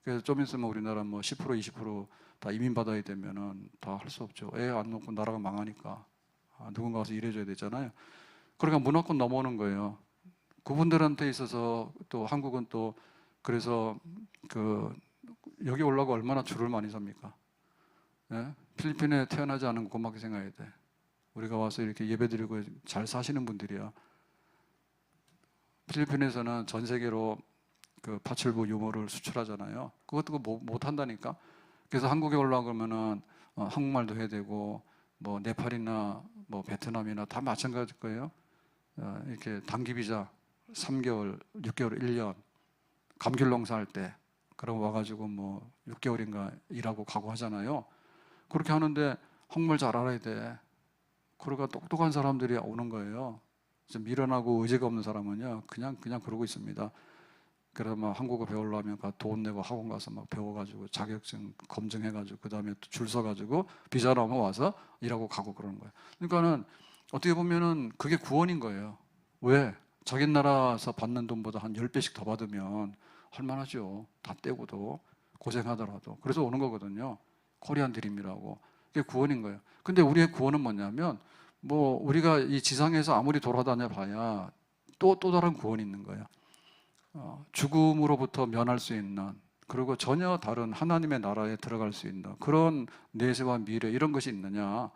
그래서 좀 있으면 우리나라 뭐 10% 20% 다 이민 받아야 되면은 다 할 수 없죠. 애 안 놓고 나라가 망하니까 누군가 와서 일해줘야 되잖아요. 그러니까 문화권 넘어오는 거예요. 그분들한테 있어서 또 한국은 또 그래서 여기 오려고 얼마나 줄을 많이 섭니까? 예? 필리핀에 태어나지 않은 거 고맙게 생각해야 돼. 우리가 와서 이렇게 예배드리고 잘 사시는 분들이야. 필리핀에서는 전 세계로 그 파출부 유모를 수출하잖아요. 그것도 못 한다니까. 그래서 한국에 올라오면은 한국말도 해야 되고 뭐 네팔이나 뭐 베트남이나 다 마찬가지일 거예요. 이렇게 단기 비자 3개월, 6개월, 1년 감귤 농사할 때 그럼 와가지고 뭐 6개월인가 일하고 가고 하잖아요. 그렇게 하는데 한국말 잘 알아야 돼. 그러니까 똑똑한 사람들이 오는 거예요. 좀 미련하고 의지가 없는 사람은요 그냥 그러고 있습니다. 그래서 막 한국어 배우려면 돈 내고 학원 가서 막 배워가지고 자격증 검증해가지고 그 다음에 줄 서가지고 비자 나오면 와서 일하고 가고 그러는 거예요. 그러니까는 어떻게 보면은 그게 구원인 거예요. 왜? 자기 나라에서 받는 돈보다 한 10배씩 더 받으면 할만하죠. 다 떼고도 고생하더라도. 그래서 오는 거거든요. 코리안 드림이라고. 그게 구원인 거예요. 근데 우리의 구원은 뭐냐면 뭐 우리가 이 지상에서 아무리 돌아다녀 봐야 또 다른 구원이 있는 거예요. 죽음으로부터 면할 수 있는, 그리고 전혀 다른 하나님의 나라에 들어갈 수 있는 그런 내세와 미래, 이런 것이 있느냐?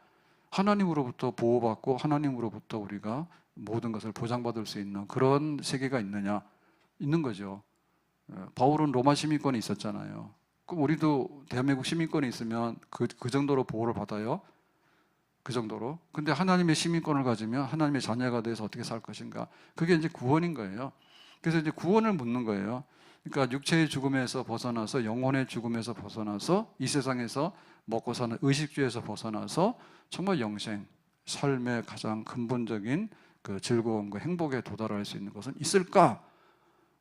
하나님으로부터 보호받고 하나님으로부터 우리가 모든 것을 보장받을 수 있는 그런 세계가 있느냐? 있는 거죠. 바울은 로마 시민권이 있었잖아요. 그럼 우리도 대한민국 시민권이 있으면 그 정도로 보호를 받아요? 그 정도로. 근데 하나님의 시민권을 가지면 하나님의 자녀가 돼서 어떻게 살 것인가? 그게 이제 구원인 거예요. 그래서 이제 구원을 묻는 거예요. 그러니까 육체의 죽음에서 벗어나서 영혼의 죽음에서 벗어나서 이 세상에서 먹고 사는 의식주에서 벗어나서 정말 영생, 삶의 가장 근본적인 그 즐거움과 행복에 도달할 수 있는 것은 있을까?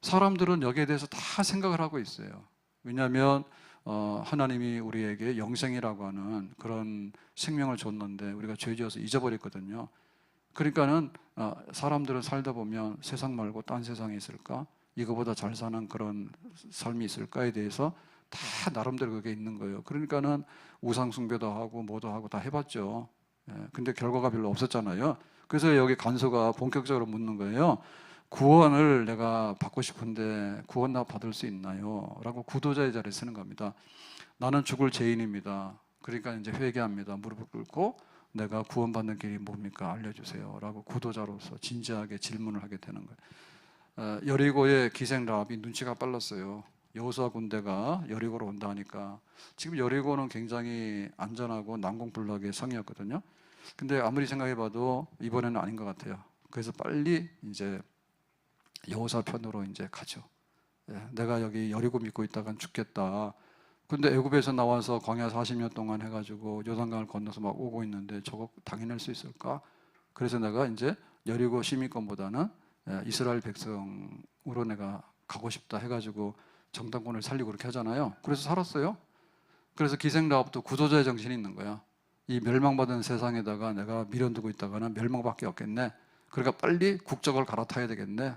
사람들은 여기에 대해서 다 생각을 하고 있어요. 왜냐하면 하나님이 우리에게 영생이라고 하는 그런 생명을 줬는데 우리가 죄지어서 잊어버렸거든요. 그러니까는 사람들은 살다 보면 세상 말고 딴 세상이 있을까? 이거보다 잘 사는 그런 삶이 있을까에 대해서 다 나름대로 그게 있는 거예요. 그러니까는 우상 숭배도 하고 뭐도 하고 다 해봤죠. 근데 결과가 별로 없었잖아요. 그래서 여기 간소가 본격적으로 묻는 거예요. 구원을 내가 받고 싶은데 구원 나 받을 수 있나요? 라고 구도자의 자리에 쓰는 겁니다. 나는 죽을 죄인입니다. 그러니까 이제 회개합니다. 무릎을 꿇고 내가 구원받는 길이 뭡니까? 알려주세요. 라고 구도자로서 진지하게 질문을 하게 되는 거예요. 여리고의 기생 라합이 눈치가 빨랐어요. 여호수아 군대가 여리고로 온다 하니까 지금 여리고는 굉장히 안전하고 난공불락의 성이었거든요. 근데 아무리 생각해봐도 이번에는 아닌 것 같아요. 그래서 빨리 이제 여호수아 편으로 이제 가죠. 내가 여기 여리고 믿고 있다간 죽겠다. 근데 애굽에서 나와서 광야 40년 동안 해가지고 요단강을 건너서 막 오고 있는데 저거 당해낼 수 있을까? 그래서 내가 이제 여리고 시민권보다는 이스라엘 백성으로 내가 가고 싶다 해가지고 정탐꾼을 살리고 그렇게 하잖아요. 그래서 살았어요. 그래서 기생 라합도 구도자의 정신이 있는 거야. 이 멸망받은 세상에다가 내가 미련두고 있다가는 멸망밖에 없겠네. 그러니까 빨리 국적을 갈아타야 되겠네.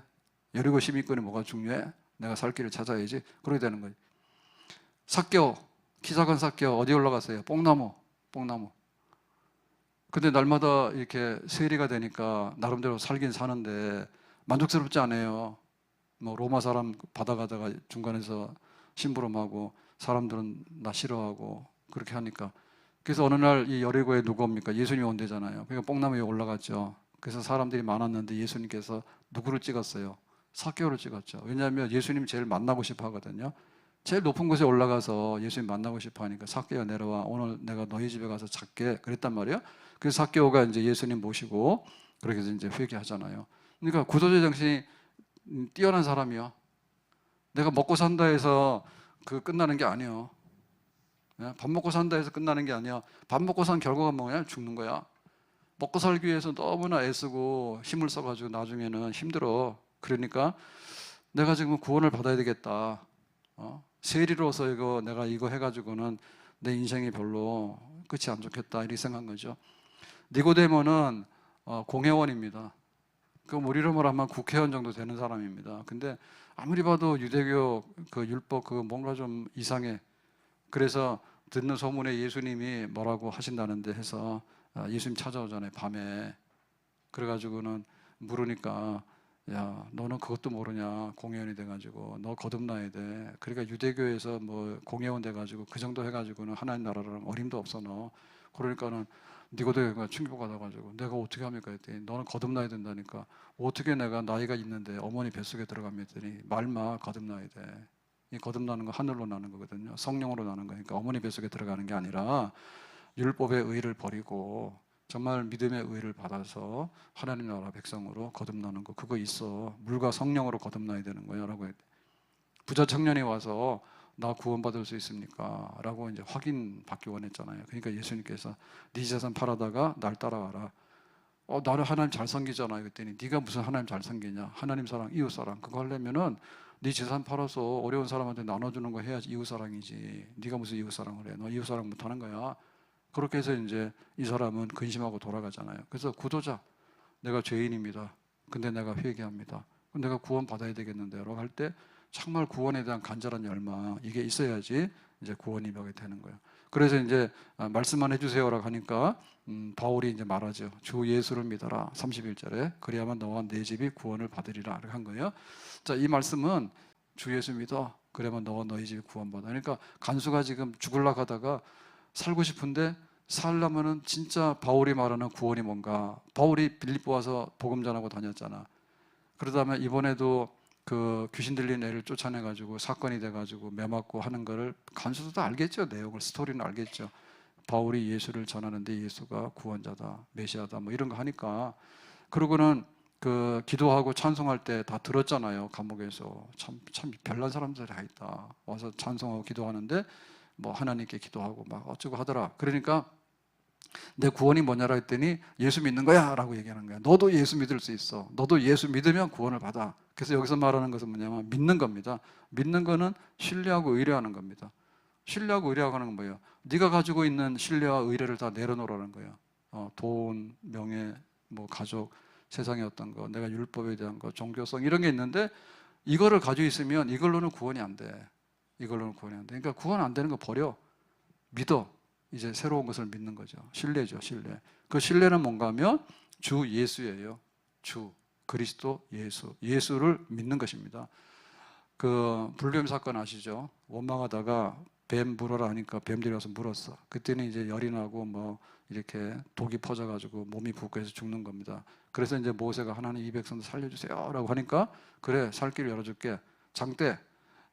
여리고 시민권이 뭐가 중요해? 내가 살 길을 찾아야지. 그렇게 되는 거예요. 삭개오, 키 작은 삭개오 어디 올라갔어요? 뽕나무. 근데 날마다 이렇게 세리가 되니까 나름대로 살긴 사는데 만족스럽지 않아요. 뭐 로마 사람 받아가다가 중간에서 심부름하고 사람들은 나 싫어하고 그렇게 하니까, 그래서 어느 날 이 여리고에 누가 옵니까? 예수님이 온대잖아요. 그러니까 뽕나무 위에 올라갔죠. 그래서 사람들이 많았는데 예수님께서 누구를 찍었어요? 삭개오를 찍었죠. 왜냐하면 예수님 제일 만나고 싶어 하거든요. 제일 높은 곳에 올라가서 예수님 만나고 싶어 하니까 삭개오 내려와, 오늘 내가 너희 집에 가서 잘게, 그랬단 말이에요. 그래서 삭개오가 이제 예수님 모시고 그렇게 해서 이제 회개하잖아요. 그러니까 구도자 정신이 뛰어난 사람이요. 내가 먹고 산다 해서 그 끝나는 게 아니에요. 밥 먹고 산다 해서 끝나는 게 아니야. 밥 먹고 산 결과가 뭐냐? 죽는 거야. 먹고 살기 위해서 너무나 애쓰고 힘을 써가지고 나중에는 힘들어. 그러니까 내가 지금 구원을 받아야 되겠다. 세리로서 내가 이거 해가지고는 내 인생이 별로 끝이 안 좋겠다, 이렇게 생각한 거죠. 니고데모는 공회원입니다. 그 우리로 말하면 국회의원 정도 되는 사람입니다. 근데 아무리 봐도 유대교 그 율법 그 뭔가 좀 이상해. 그래서 듣는 소문에 예수님이 뭐라고 하신다는데 해서 예수님 찾아오잖아요, 밤에. 그래가지고는 물으니까 야, 너는 그것도 모르냐? 공회원이 돼가지고 너 거듭나야 돼. 그러니까 유대교에서 뭐 공회원 돼가지고 그 정도 해가지고는 하나님 나라랑 어림도 없어 너. 그러니까는 니고데모가 충격받아가지고 내가 어떻게 합니까? 했더니 너는 거듭나야 된다니까. 어떻게 내가 나이가 있는데 어머니 뱃속에 들어가면 했더니 말마 거듭나야 돼. 이 거듭나는 거 하늘로 나는 거거든요. 성령으로 나는 거니까 어머니 뱃속에 들어가는 게 아니라 율법의 의를 버리고 정말 믿음의 의를 받아서 하나님 나라 백성으로 거듭나는 거, 그거 있어. 물과 성령으로 거듭나야 되는 거야 라고 했대. 부자 청년이 와서 나 구원받을 수 있습니까? 라고 이제 확인받기 원했잖아요. 그러니까 예수님께서 네 재산 팔아다가 날 따라와라. 나를 하나님 잘 섬기잖아. 그랬더니 네가 무슨 하나님 잘 섬기냐? 하나님 사랑, 이웃 사랑. 그거 하려면은 네 재산 팔아서 어려운 사람한테 나눠주는 거 해야지 이웃 사랑이지. 네가 무슨 이웃 사랑을 해? 너 이웃 사랑 못하는 거야. 그렇게 해서 이제 이 사람은 근심하고 돌아가잖아요. 그래서 구도자, 내가 죄인입니다. 근데 내가 회개합니다. 내가 구원 받아야 되겠는데요. 할 때 정말 구원에 대한 간절한 열망, 이게 있어야지 이제 구원이 벽이 되는 거예요. 그래서 이제 말씀만 해주세요라고 하니까 바울이 이제 말하죠. 주 예수를 믿어라. 31절에 그래야만 너와 내 집이 구원을 받으리라 이렇게 한 거예요. 자, 이 말씀은 주 예수 믿어. 그러면 너와 너희 집이 구원받아. 그러니까 간수가 지금 죽으려고 하다가 살고 싶은데 살려면은 진짜 바울이 말하는 구원이 뭔가. 바울이 빌립보 와서 복음 전하고 다녔잖아. 그러다면 이번에도 그 귀신 들린 애를 쫓아내가지고 사건이 돼가지고 매 맞고 하는 거를 간수도 다 알겠죠. 내용을, 스토리는 알겠죠. 바울이 예수를 전하는데 예수가 구원자다, 메시아다, 뭐 이런 거 하니까. 그러고는 그 기도하고 찬송할 때 다 들었잖아요. 감옥에서 참 별난 사람들이 다 있다. 와서 찬송하고 기도하는데 뭐 하나님께 기도하고 막 어쩌고 하더라. 그러니까 내 구원이 뭐냐라 했더니 예수 믿는 거야 라고 얘기하는 거야. 너도 예수 믿을 수 있어. 너도 예수 믿으면 구원을 받아. 그래서 여기서 말하는 것은 뭐냐면 믿는 겁니다. 믿는 거는 신뢰하고 의뢰하는 겁니다. 신뢰하고 의뢰하는 건 뭐예요? 네가 가지고 있는 신뢰와 의뢰를 다 내려놓으라는 거예요. 돈, 명예, 뭐 가족, 세상의 어떤 거, 내가 율법에 대한 거, 종교성 이런 게 있는데 이거를 가지고 있으면 이걸로는 구원이 안 돼. 이걸로는 구원이 안 돼. 그러니까 구원 안 되는 거 버려. 믿어. 이제 새로운 것을 믿는 거죠. 신뢰죠, 신뢰. 그 신뢰는 뭔가 하면 주 예수예요. 주 그리스도 예수. 예수를 믿는 것입니다. 그 불뱀 사건 아시죠? 원망하다가 뱀 물어라 하니까 뱀들이 와서 물었어. 그때는 이제 열이 나고 뭐 이렇게 독이 퍼져가지고 몸이 붓고 해서 죽는 겁니다. 그래서 이제 모세가 하나님 이 백성들 살려주세요라고 하니까 그래 살 길을 열어줄게.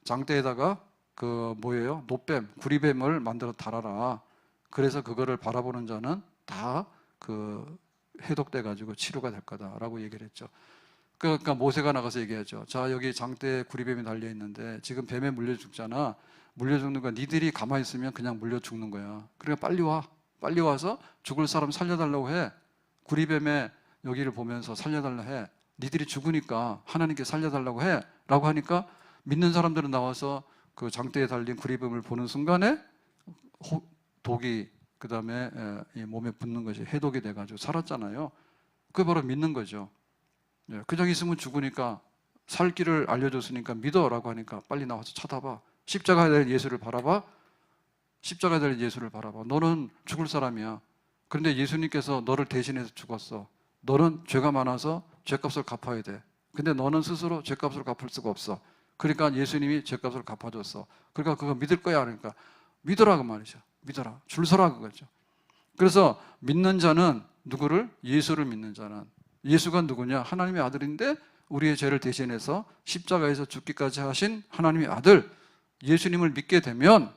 장대에다가 그 뭐예요? 노뱀, 구리뱀을 만들어 달아라. 그래서 그거를 바라보는 자는 다 그 해독돼 가지고 치료가 될 거다라고 얘기를 했죠. 그러니까 모세가 나가서 얘기하죠. 자, 여기 장대에 구리뱀이 달려 있는데 지금 뱀에 물려 죽잖아. 물려 죽는 거 니들이 가만히 있으면 그냥 물려 죽는 거야. 그러니까 빨리 와. 빨리 와서 죽을 사람 살려달라고 해. 구리뱀의 여기를 보면서 살려달라 해. 니들이 죽으니까 하나님께 살려달라고 해. 라고 하니까 믿는 사람들은 나와서 그 장대에 달린 구리뱀을 보는 순간에 독이 그 다음에 몸에 붙는 것이 해독이 돼가지고 살았잖아요. 그게 바로 믿는 거죠. 그냥 있으면 죽으니까 살 길을 알려줬으니까 믿어라고 하니까 빨리 나와서 쳐다봐. 십자가에 달린 예수를 바라봐. 십자가에 달린 예수를 바라봐. 너는 죽을 사람이야. 그런데 예수님께서 너를 대신해서 죽었어. 너는 죄가 많아서 죄값을 갚아야 돼. 근데 너는 스스로 죄값을 갚을 수가 없어. 그러니까 예수님이 죄값을 갚아줬어. 그러니까 그거 믿을 거야. 그러니까 믿으라고 말이죠. 믿어라. 줄 서라 그거죠. 그래서 믿는 자는 누구를? 예수를 믿는 자는. 예수가 누구냐? 하나님의 아들인데 우리의 죄를 대신해서 십자가에서 죽기까지 하신 하나님의 아들 예수님을 믿게 되면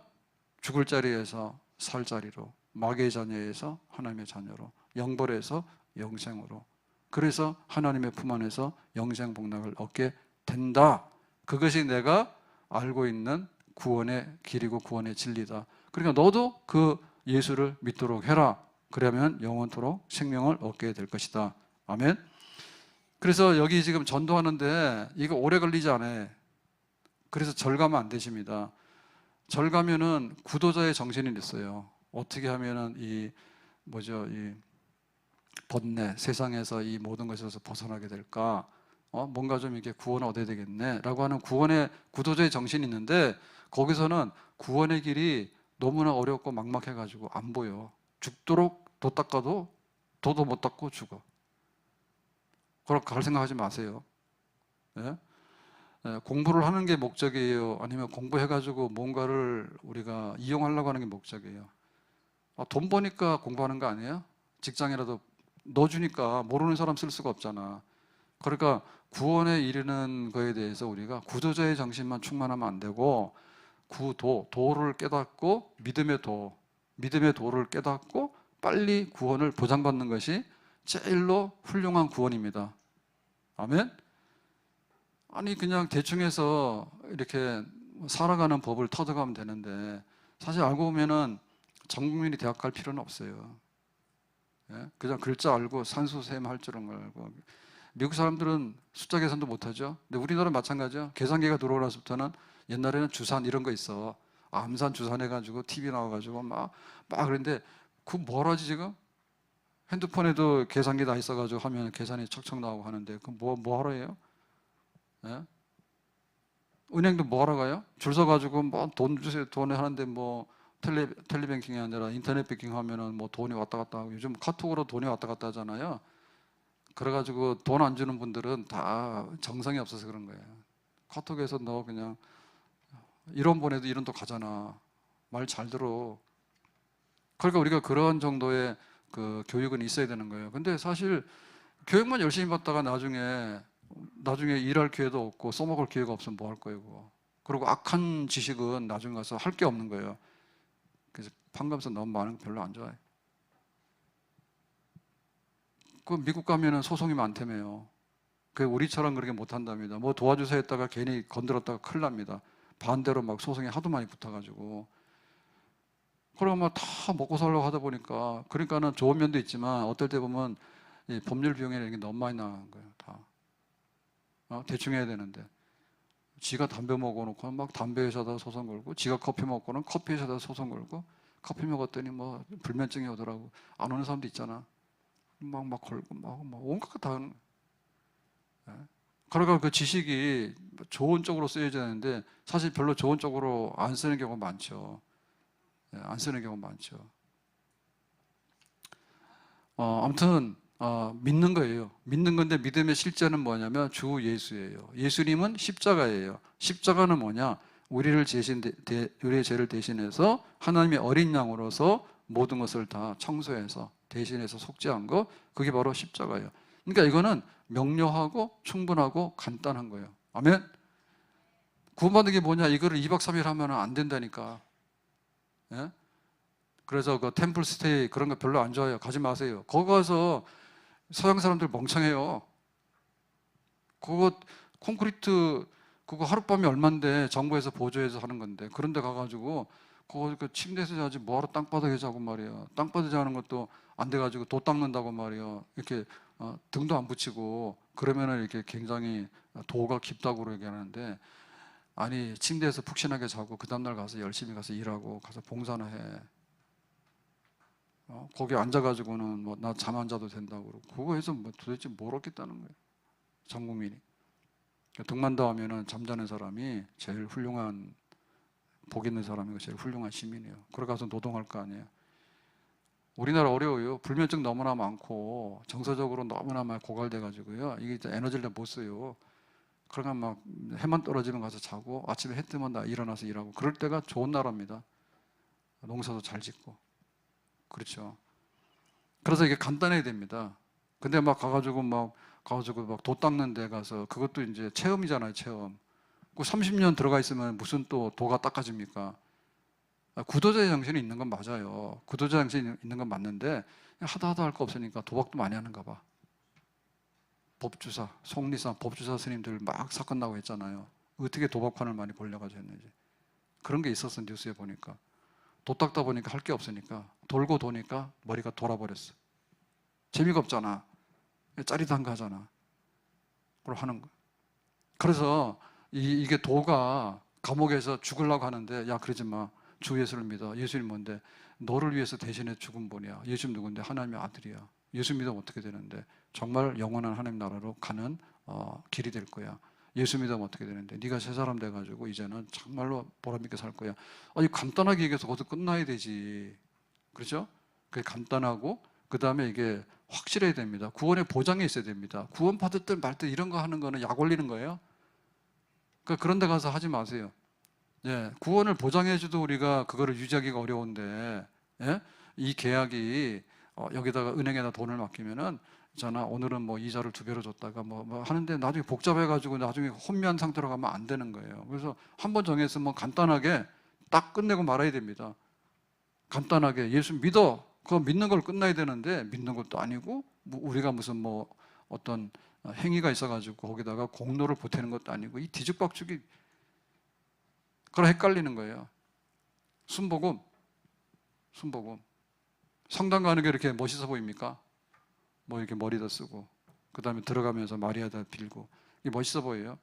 죽을 자리에서 살 자리로, 마귀의 자녀에서 하나님의 자녀로, 영벌에서 영생으로, 그래서 하나님의 품 안에서 영생 복락을 얻게 된다. 그것이 내가 알고 있는 구원의 길이고 구원의 진리다. 그러니까 너도 그 예수를 믿도록 해라. 그러면 영원토록 생명을 얻게 될 것이다. 아멘. 그래서 여기 지금 전도하는데 이거 오래 걸리지 않아요. 그래서 절가면 안 되십니다. 절가면은 구도자의 정신이 있어요. 어떻게 하면은 이 번뇌, 세상에서 이 모든 것에서 벗어나게 될까? 뭔가 좀 이렇게 구원을 얻어야 되겠네. 라고 하는 구원의 구도자의 정신이 있는데 거기서는 구원의 길이 너무나 어렵고 막막해가지고 안 보여. 죽도록 도 닦아도 도도 못 닦고 죽어. 그렇게 갈 생각하지 마세요. 예? 공부를 하는 게 목적이에요? 아니면 공부해가지고 뭔가를 우리가 이용하려고 하는 게 목적이에요? 돈 버니까 공부하는 거 아니에요? 직장이라도 넣어주니까 모르는 사람 쓸 수가 없잖아. 그러니까 구원에 이르는 거에 대해서 우리가 구도자의 정신만 충만하면 안 되고 도를 깨닫고 믿음의 도를 깨닫고 빨리 구원을 보장받는 것이 제일로 훌륭한 구원입니다. 아멘? 아니 그냥 대충 해서 이렇게 살아가는 법을 터득하면 되는데 사실 알고 보면은 전 국민이 대학 갈 필요는 없어요. 그냥 글자 알고 산수셈 할 줄은 알고. 미국 사람들은 숫자 계산도 못하죠. 근데 우리나라 마찬가지죠. 계산기가 들어오면서부터는 옛날에는 주산 이런 거 있어. 암산 주산해가지고 TV 나와가지고 막 그런데 그 뭐라지 지금? 핸드폰에도 계산기 다 있어가지고 하면 계산이 척척 나오고 하는데 그 뭐 하러 해요? 예? 은행도 뭐 하러 가요? 줄 서가지고 뭐 돈 주세요 돈 하는데 뭐 텔레뱅킹이 아니라 인터넷 뱅킹 하면은 뭐 돈이 왔다 갔다 하고 요즘 카톡으로 돈이 왔다 갔다 하잖아요. 그래가지고 돈 안 주는 분들은 다 정성이 없어서 그런 거예요. 카톡에서 너 그냥 이론 보내도 이론 또 가잖아. 말 잘 들어. 그러니까 우리가 그런 정도의 그 교육은 있어야 되는 거예요. 근데 사실 교육만 열심히 받다가 나중에 일할 기회도 없고 써먹을 기회가 없으면 뭐 할 거예요, 그거. 그리고 악한 지식은 나중에 가서 할 게 없는 거예요. 그래서 판검서 너무 많은 거 별로 안 좋아해. 그 미국 가면은 소송이 많다며요. 그 우리처럼 그렇게 못 한답니다. 뭐 도와주세요 했다가 괜히 건드렸다가 큰일 납니다. 반대로 막 소송이 하도 많이 붙어가지고. 그러면 다 먹고 살려고 하다 보니까, 그러니까는 좋은 면도 있지만 어떨 때 보면 이 법률 비용이라는 게 너무 많이 나가는 거예요, 다. 대충 해야 되는데. 지가 담배 먹어놓고 막 담배 회사다 소송 걸고, 지가 커피 먹고는 커피 회사다 소송 걸고, 커피 먹었더니 뭐 불면증이 오더라고. 안 오는 사람도 있잖아. 막 걸고 막 온갖 거 다 하는 거예요. 그러니까 그 지식이 좋은 쪽으로 쓰여져야 되는데 사실 별로 좋은 쪽으로 안 쓰는 경우가 많죠. 안 쓰는 경우가 많죠. 아무튼 믿는 거예요. 믿는 건데 믿음의 실제는 뭐냐면 주 예수예요. 예수님은 십자가예요. 십자가는 뭐냐? 우리의 죄를 대신해서 하나님의 어린 양으로서 모든 것을 다 청소해서 대신해서 속죄한 거, 그게 바로 십자가예요. 그러니까 이거는 명료하고 충분하고 간단한 거예요. 아멘? 구원받는 게 뭐냐? 이거를 2박 3일 하면 안 된다니까. 예? 그래서 그 템플 스테이 그런 거 별로 안 좋아해요. 가지 마세요. 거기 가서 서양 사람들 멍청해요. 그거 콘크리트 그거 하룻밤에 얼만데 정부에서 보조해서 하는 건데, 그런데 가가지고 그거 그 침대에서 자지 뭐하러 땅바닥에 자고 말이야. 땅바닥에 자는 것도 안 돼가지고 도 닦는다고 말이야. 이렇게 등도 안 붙이고 그러면은 이렇게 굉장히 도가 깊다고 얘기하는데, 아니 침대에서 푹신하게 자고 그 다음날 가서 열심히 가서 일하고 가서 봉사나 해. 거기 앉아가지고는 뭐 나 잠 안 자도 된다고 그러고, 그거 해서 뭐 도대체 뭘 얻겠다는 거예요, 전 국민이. 등만다 하면은 잠자는 사람이 제일 훌륭한, 복 있는 사람이고 제일 훌륭한 시민이에요. 그러 가서 노동할 거 아니에요. 우리나라 어려워요. 불면증 너무나 많고 정서적으로 너무나 많이 고갈돼가지고요. 이게 에너지를 못 써요. 그러면 막 해만 떨어지면 가서 자고 아침에 해 뜨면 나 일어나서 일하고, 그럴 때가 좋은 나라입니다. 농사도 잘 짓고. 그렇죠. 그래서 이게 간단해야 됩니다. 근데 막 가가지고 막 도 닦는 데 가서, 그것도 이제 체험이잖아요, 체험. 그 30년 들어가 있으면 무슨 또 도가 닦아집니까? 구도자의 정신이 있는 건 맞아요. 구도자 정신이 있는 건 맞는데 하다 할 거 없으니까 도박도 많이 하는가 봐. 법주사, 속리사, 법주사 스님들 막 사건 나고 했잖아요. 어떻게 도박판을 많이 벌려가지고 했는지. 그런 게 있었어, 뉴스에 보니까. 도 닦다 보니까 할 게 없으니까 돌고 도니까 머리가 돌아버렸어. 재미가 없잖아. 짜릿한 거 하잖아. 그걸 하는 거. 그래서 이게 도가 감옥에서 죽으려고 하는데, 야 그러지 마. 주 예수를 믿어. 예수님 뭔데? 너를 위해서 대신해 죽은 분이야. 예수님 누군데? 하나님의 아들이야. 예수 믿으면 어떻게 되는데? 정말 영원한 하나님 나라로 가는 길이 될 거야. 예수 믿으면 어떻게 되는데? 네가 새 사람 돼가지고 이제는 정말로 보람있게 살 거야. 아니 간단하게 얘기해서 거기서 끝나야 되지. 그렇죠? 그게 간단하고 그 다음에 이게 확실해야 됩니다. 구원의 보장이 있어야 됩니다. 구원 받을 듯 말 듯 이런 거 하는 거는 약 올리는 거예요. 그러니까 그런 데 가서 하지 마세요. 예, 구원을 보장해줘도 우리가 그거를 유지하기가 어려운데, 예? 이 계약이 여기다가 은행에다 돈을 맡기면은 있잖아, 오늘은 뭐 이자를 2배로 줬다가 뭐 하는데 나중에 복잡해가지고 나중에 혼미한 상태로 가면 안 되는 거예요. 그래서 한번 정했으면 간단하게 딱 끝내고 말아야 됩니다. 간단하게 예수 믿어. 그거 믿는 걸 끝나야 되는데 믿는 것도 아니고, 우리가 무슨 뭐 어떤 행위가 있어가지고 거기다가 공로를 보태는 것도 아니고, 이 뒤죽박죽이 그걸 헷갈리는 거예요. 순복음. 성당 가는 게 이렇게 멋있어 보입니까? 뭐 이렇게 머리도 쓰고 그 다음에 들어가면서 마리아다 빌고, 이게 멋있어 보여요?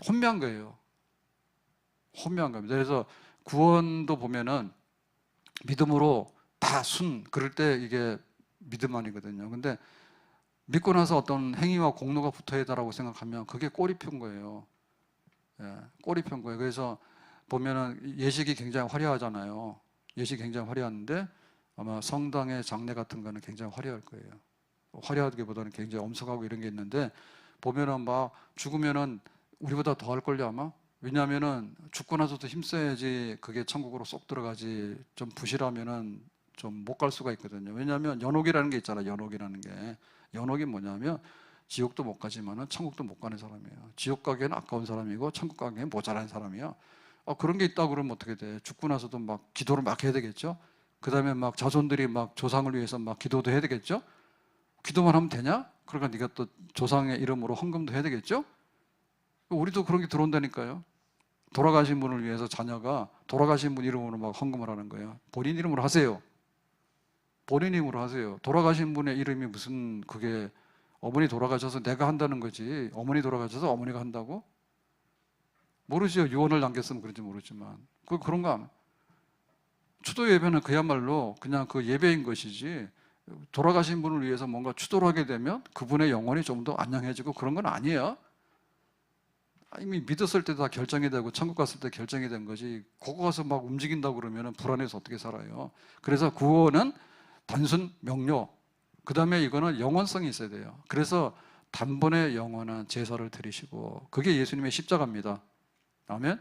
혼미한 거예요. 혼미한 겁니다. 그래서 구원도 보면은 믿음으로 다 그럴 때 이게 믿음 아니거든요. 근데 믿고 나서 어떤 행위와 공로가 붙어야 되라고 생각하면 그게 꼬리표인 거예요. 예, 꼬리표인 거예요. 그래서 보면은 예식이 굉장히 화려하잖아요. 예식이 굉장히 화려한데 아마 성당의 장례 같은 거는 굉장히 화려할 거예요. 화려하기보다는 굉장히 엄숙하고 이런 게 있는데, 보면은 막 죽으면은 우리보다 더 할걸요 아마. 왜냐하면은 죽고 나서도 힘써야지 그게 천국으로 쏙 들어가지, 좀 부실하면은 좀 못 갈 수가 있거든요. 왜냐하면 연옥이라는 게 있잖아요. 연옥이라는 게. 연옥이 뭐냐면 지옥도 못 가지만은 천국도 못 가는 사람이에요. 지옥 가기에는 아까운 사람이고 천국 가기에는 모자란 사람이야. 그런 게 있다 그러면 어떻게 돼? 죽고 나서도 막 기도를 막 해야 되겠죠. 그 다음에 막 자손들이 막 조상을 위해서 막 기도도 해야 되겠죠. 기도만 하면 되냐? 그러니까 네가 또 조상의 이름으로 헌금도 해야 되겠죠. 우리도 그런 게 들어온다니까요. 돌아가신 분을 위해서 자녀가 돌아가신 분 이름으로 막 헌금을 하는 거예요. 본인 이름으로 하세요. 본인 이름으로 하세요. 돌아가신 분의 이름이 무슨, 그게 어머니 돌아가셔서 내가 한다는 거지, 어머니 돌아가셔서 어머니가 한다고? 모르죠. 유언을 남겼으면 그런지 모르지만 그런 거. 추도 예배는 그야말로 그냥 그 예배인 것이지, 돌아가신 분을 위해서 뭔가 추도를 하게 되면 그분의 영혼이 좀 더 안녕해지고 그런 건 아니에요. 이미 믿었을 때 다 결정이 되고 천국 갔을 때 결정이 된 거지, 거기 가서 막 움직인다고 그러면 불안해서 어떻게 살아요. 그래서 구원은 단순 명료, 그 다음에 이거는 영원성이 있어야 돼요. 그래서 단번에 영원한 제사를 드리시고, 그게 예수님의 십자가입니다. 아멘.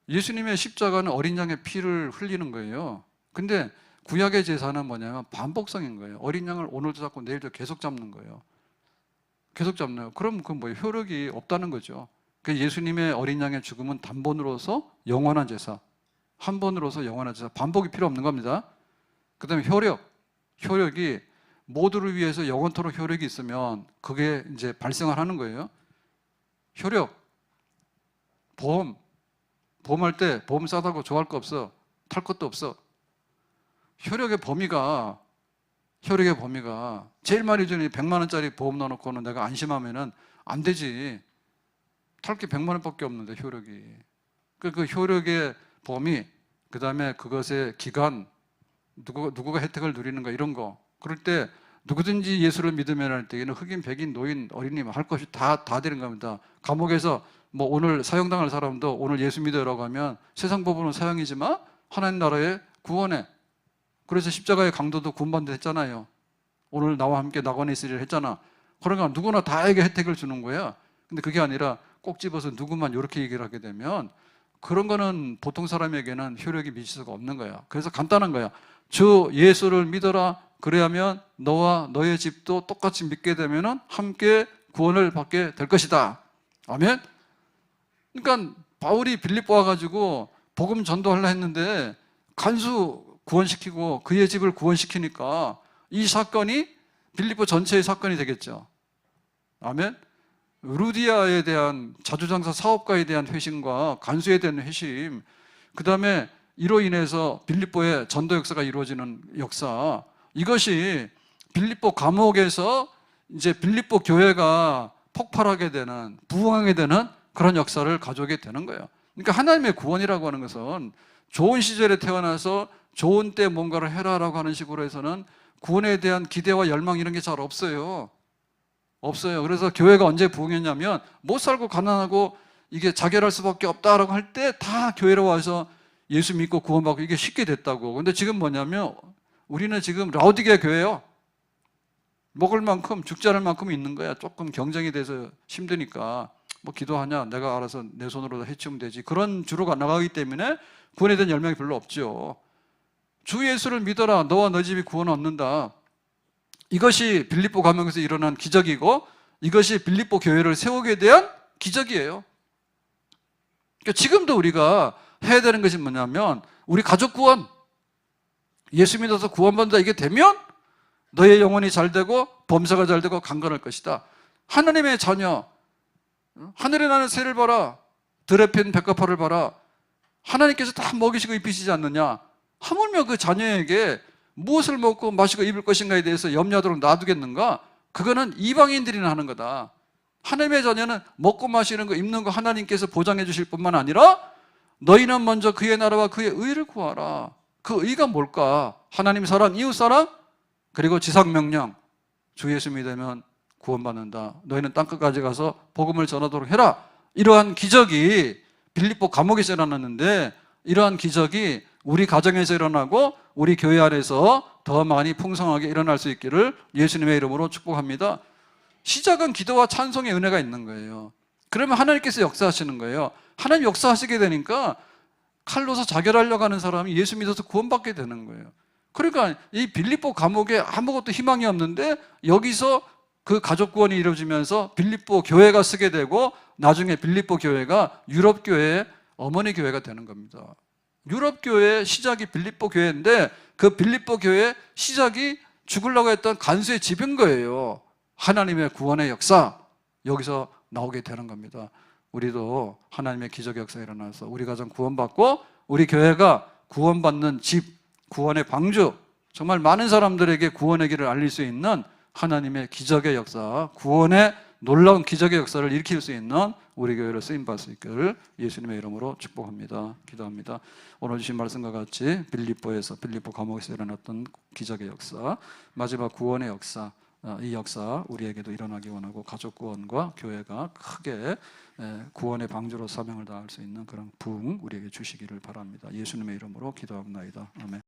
예수님의 십자가는 어린 양의 피를 흘리는 거예요. 근데 구약의 제사는 뭐냐면 반복성인 거예요. 어린 양을 오늘도 잡고 내일도 계속 잡는 거예요. 계속 잡나요? 그럼 그 뭐 효력이 없다는 거죠. 그 예수님의 어린 양의 죽음은 단번으로서 영원한 제사, 한 번으로서 영원한 제사, 반복이 필요 없는 겁니다. 그 다음에 효력이 모두를 위해서 영원토록 효력이 있으면 그게 이제 발생을 하는 거예요. 효력, 보험할 때 보험 싸다고 좋아할 거 없어. 탈 것도 없어. 효력의 범위가 제일 많이 주는 100만 원짜리 보험 넣어놓고는 내가 안심하면은 안 되지. 탈 게 100만 원밖에 없는데 효력이. 그 효력의 범위, 그 다음에 그것의 기간, 누구가 혜택을 누리는가 이런 거. 그럴 때 누구든지 예수를 믿으면 할 때에는 흑인, 백인, 노인, 어린이 할 것이 다 되는 겁니다. 감옥에서 뭐 오늘 사형당할 사람도 오늘 예수 믿으라고 하면 세상 법으로는 사형이지만 하나님 나라의 구원에, 그래서 십자가의 강도도 구원받는다 했잖아요. 오늘 나와 함께 낙원에 있으리라 했잖아. 그러니까 누구나 다에게 혜택을 주는 거야. 근데 그게 아니라 꼭 집어서 누구만 이렇게 얘기를 하게 되면 그런 거는 보통 사람에게는 효력이 미칠 수가 없는 거야. 그래서 간단한 거야. 주 예수를 믿어라. 그래야면 너와 너의 집도 똑같이 믿게 되면 함께 구원을 받게 될 것이다. 아멘. 그러니까 바울이 빌립보 와가지고 복음 전도하려 했는데 간수 구원시키고 그의 집을 구원시키니까 이 사건이 빌립보 전체의 사건이 되겠죠. 아멘. 루디아에 대한 자주장사 사업가에 대한 회심과 간수에 대한 회심, 그 다음에 이로 인해서 빌립보의 전도 역사가 이루어지는 역사, 이것이 빌립보 감옥에서 이제 빌립보 교회가 폭발하게 되는, 부흥하게 되는 그런 역사를 가져오게 되는 거예요. 그러니까 하나님의 구원이라고 하는 것은 좋은 시절에 태어나서 좋은 때 뭔가를 해라라고 하는 식으로 해서는 구원에 대한 기대와 열망 이런 게 잘 없어요. 그래서 교회가 언제 부흥했냐면 못 살고 가난하고 이게 자결할 수밖에 없다라고 할 때 다 교회로 와서 예수 믿고 구원받고 이게 쉽게 됐다고. 근데 지금 뭐냐면 우리는 지금 라오디게아 교회예요. 먹을 만큼 죽지 않을 만큼 있는 거야. 조금 경쟁이 돼서 힘드니까 뭐 기도하냐, 내가 알아서 내 손으로 해치우면 되지, 그런 주로 나가기 때문에 구원에 대한 열망이 별로 없죠. 주 예수를 믿어라. 너와 너 집이 구원 얻는다. 이것이 빌립보 감옥에서 일어난 기적이고 이것이 빌립보 교회를 세우게 대한 기적이에요. 그러니까 지금도 우리가 해야 되는 것이 뭐냐면 우리 가족 구원, 예수 믿어서 구원받는다 이게 되면 너의 영혼이 잘 되고 범사가 잘 되고 강건할 것이다. 하나님의 자녀, 하늘에 나는 새를 봐라, 들에 핀 백합화를 봐라. 하나님께서 다 먹이시고 입히시지 않느냐. 하물며 그 자녀에게 무엇을 먹고 마시고 입을 것인가에 대해서 염려하도록 놔두겠는가? 그거는 이방인들이나 하는 거다. 하나님의 자녀는 먹고 마시는 거, 입는 거 하나님께서 보장해 주실 뿐만 아니라 너희는 먼저 그의 나라와 그의 의를 구하라. 그 의가 뭘까? 하나님 사랑, 이웃 사랑, 그리고 지상명령. 주 예수 믿으면 구원받는다. 너희는 땅끝까지 가서 복음을 전하도록 해라. 이러한 기적이 빌립보 감옥에서 일어났는데 이러한 기적이 우리 가정에서 일어나고 우리 교회 안에서 더 많이 풍성하게 일어날 수 있기를 예수님의 이름으로 축복합니다. 시작은 기도와 찬송의 은혜가 있는 거예요. 그러면 하나님께서 역사하시는 거예요. 하나님 역사하시게 되니까 칼로서 자결하려고 하는 사람이 예수 믿어서 구원받게 되는 거예요. 그러니까 이 빌립보 감옥에 아무것도 희망이 없는데 여기서 그 가족 구원이 이루어지면서 빌립보 교회가 쓰게 되고 나중에 빌립보 교회가 유럽 교회의 어머니 교회가 되는 겁니다. 유럽 교회의 시작이 빌립보 교회인데 그 빌립보 교회의 시작이 죽으려고 했던 간수의 집인 거예요. 하나님의 구원의 역사, 여기서 나오게 되는 겁니다. 우리도 하나님의 기적의 역사가 일어나서 우리 가정 구원받고 우리 교회가 구원받는 집, 구원의 방주, 정말 많은 사람들에게 구원의 길을 알릴 수 있는 하나님의 기적의 역사, 구원의 놀라운 기적의 역사를 일으킬 수 있는 우리 교회를 쓰임받을 수 있기를 예수님의 이름으로 축복합니다. 기도합니다. 오늘 주신 말씀과 같이 빌립보 감옥에서 일어났던 기적의 역사, 마지막 구원의 역사, 이 역사 우리에게도 일어나기 원하고 가족 구원과 교회가 크게 구원의 방주로 사명을 다할 수 있는 그런 부흥 우리에게 주시기를 바랍니다. 예수님의 이름으로 기도합니다. 아멘.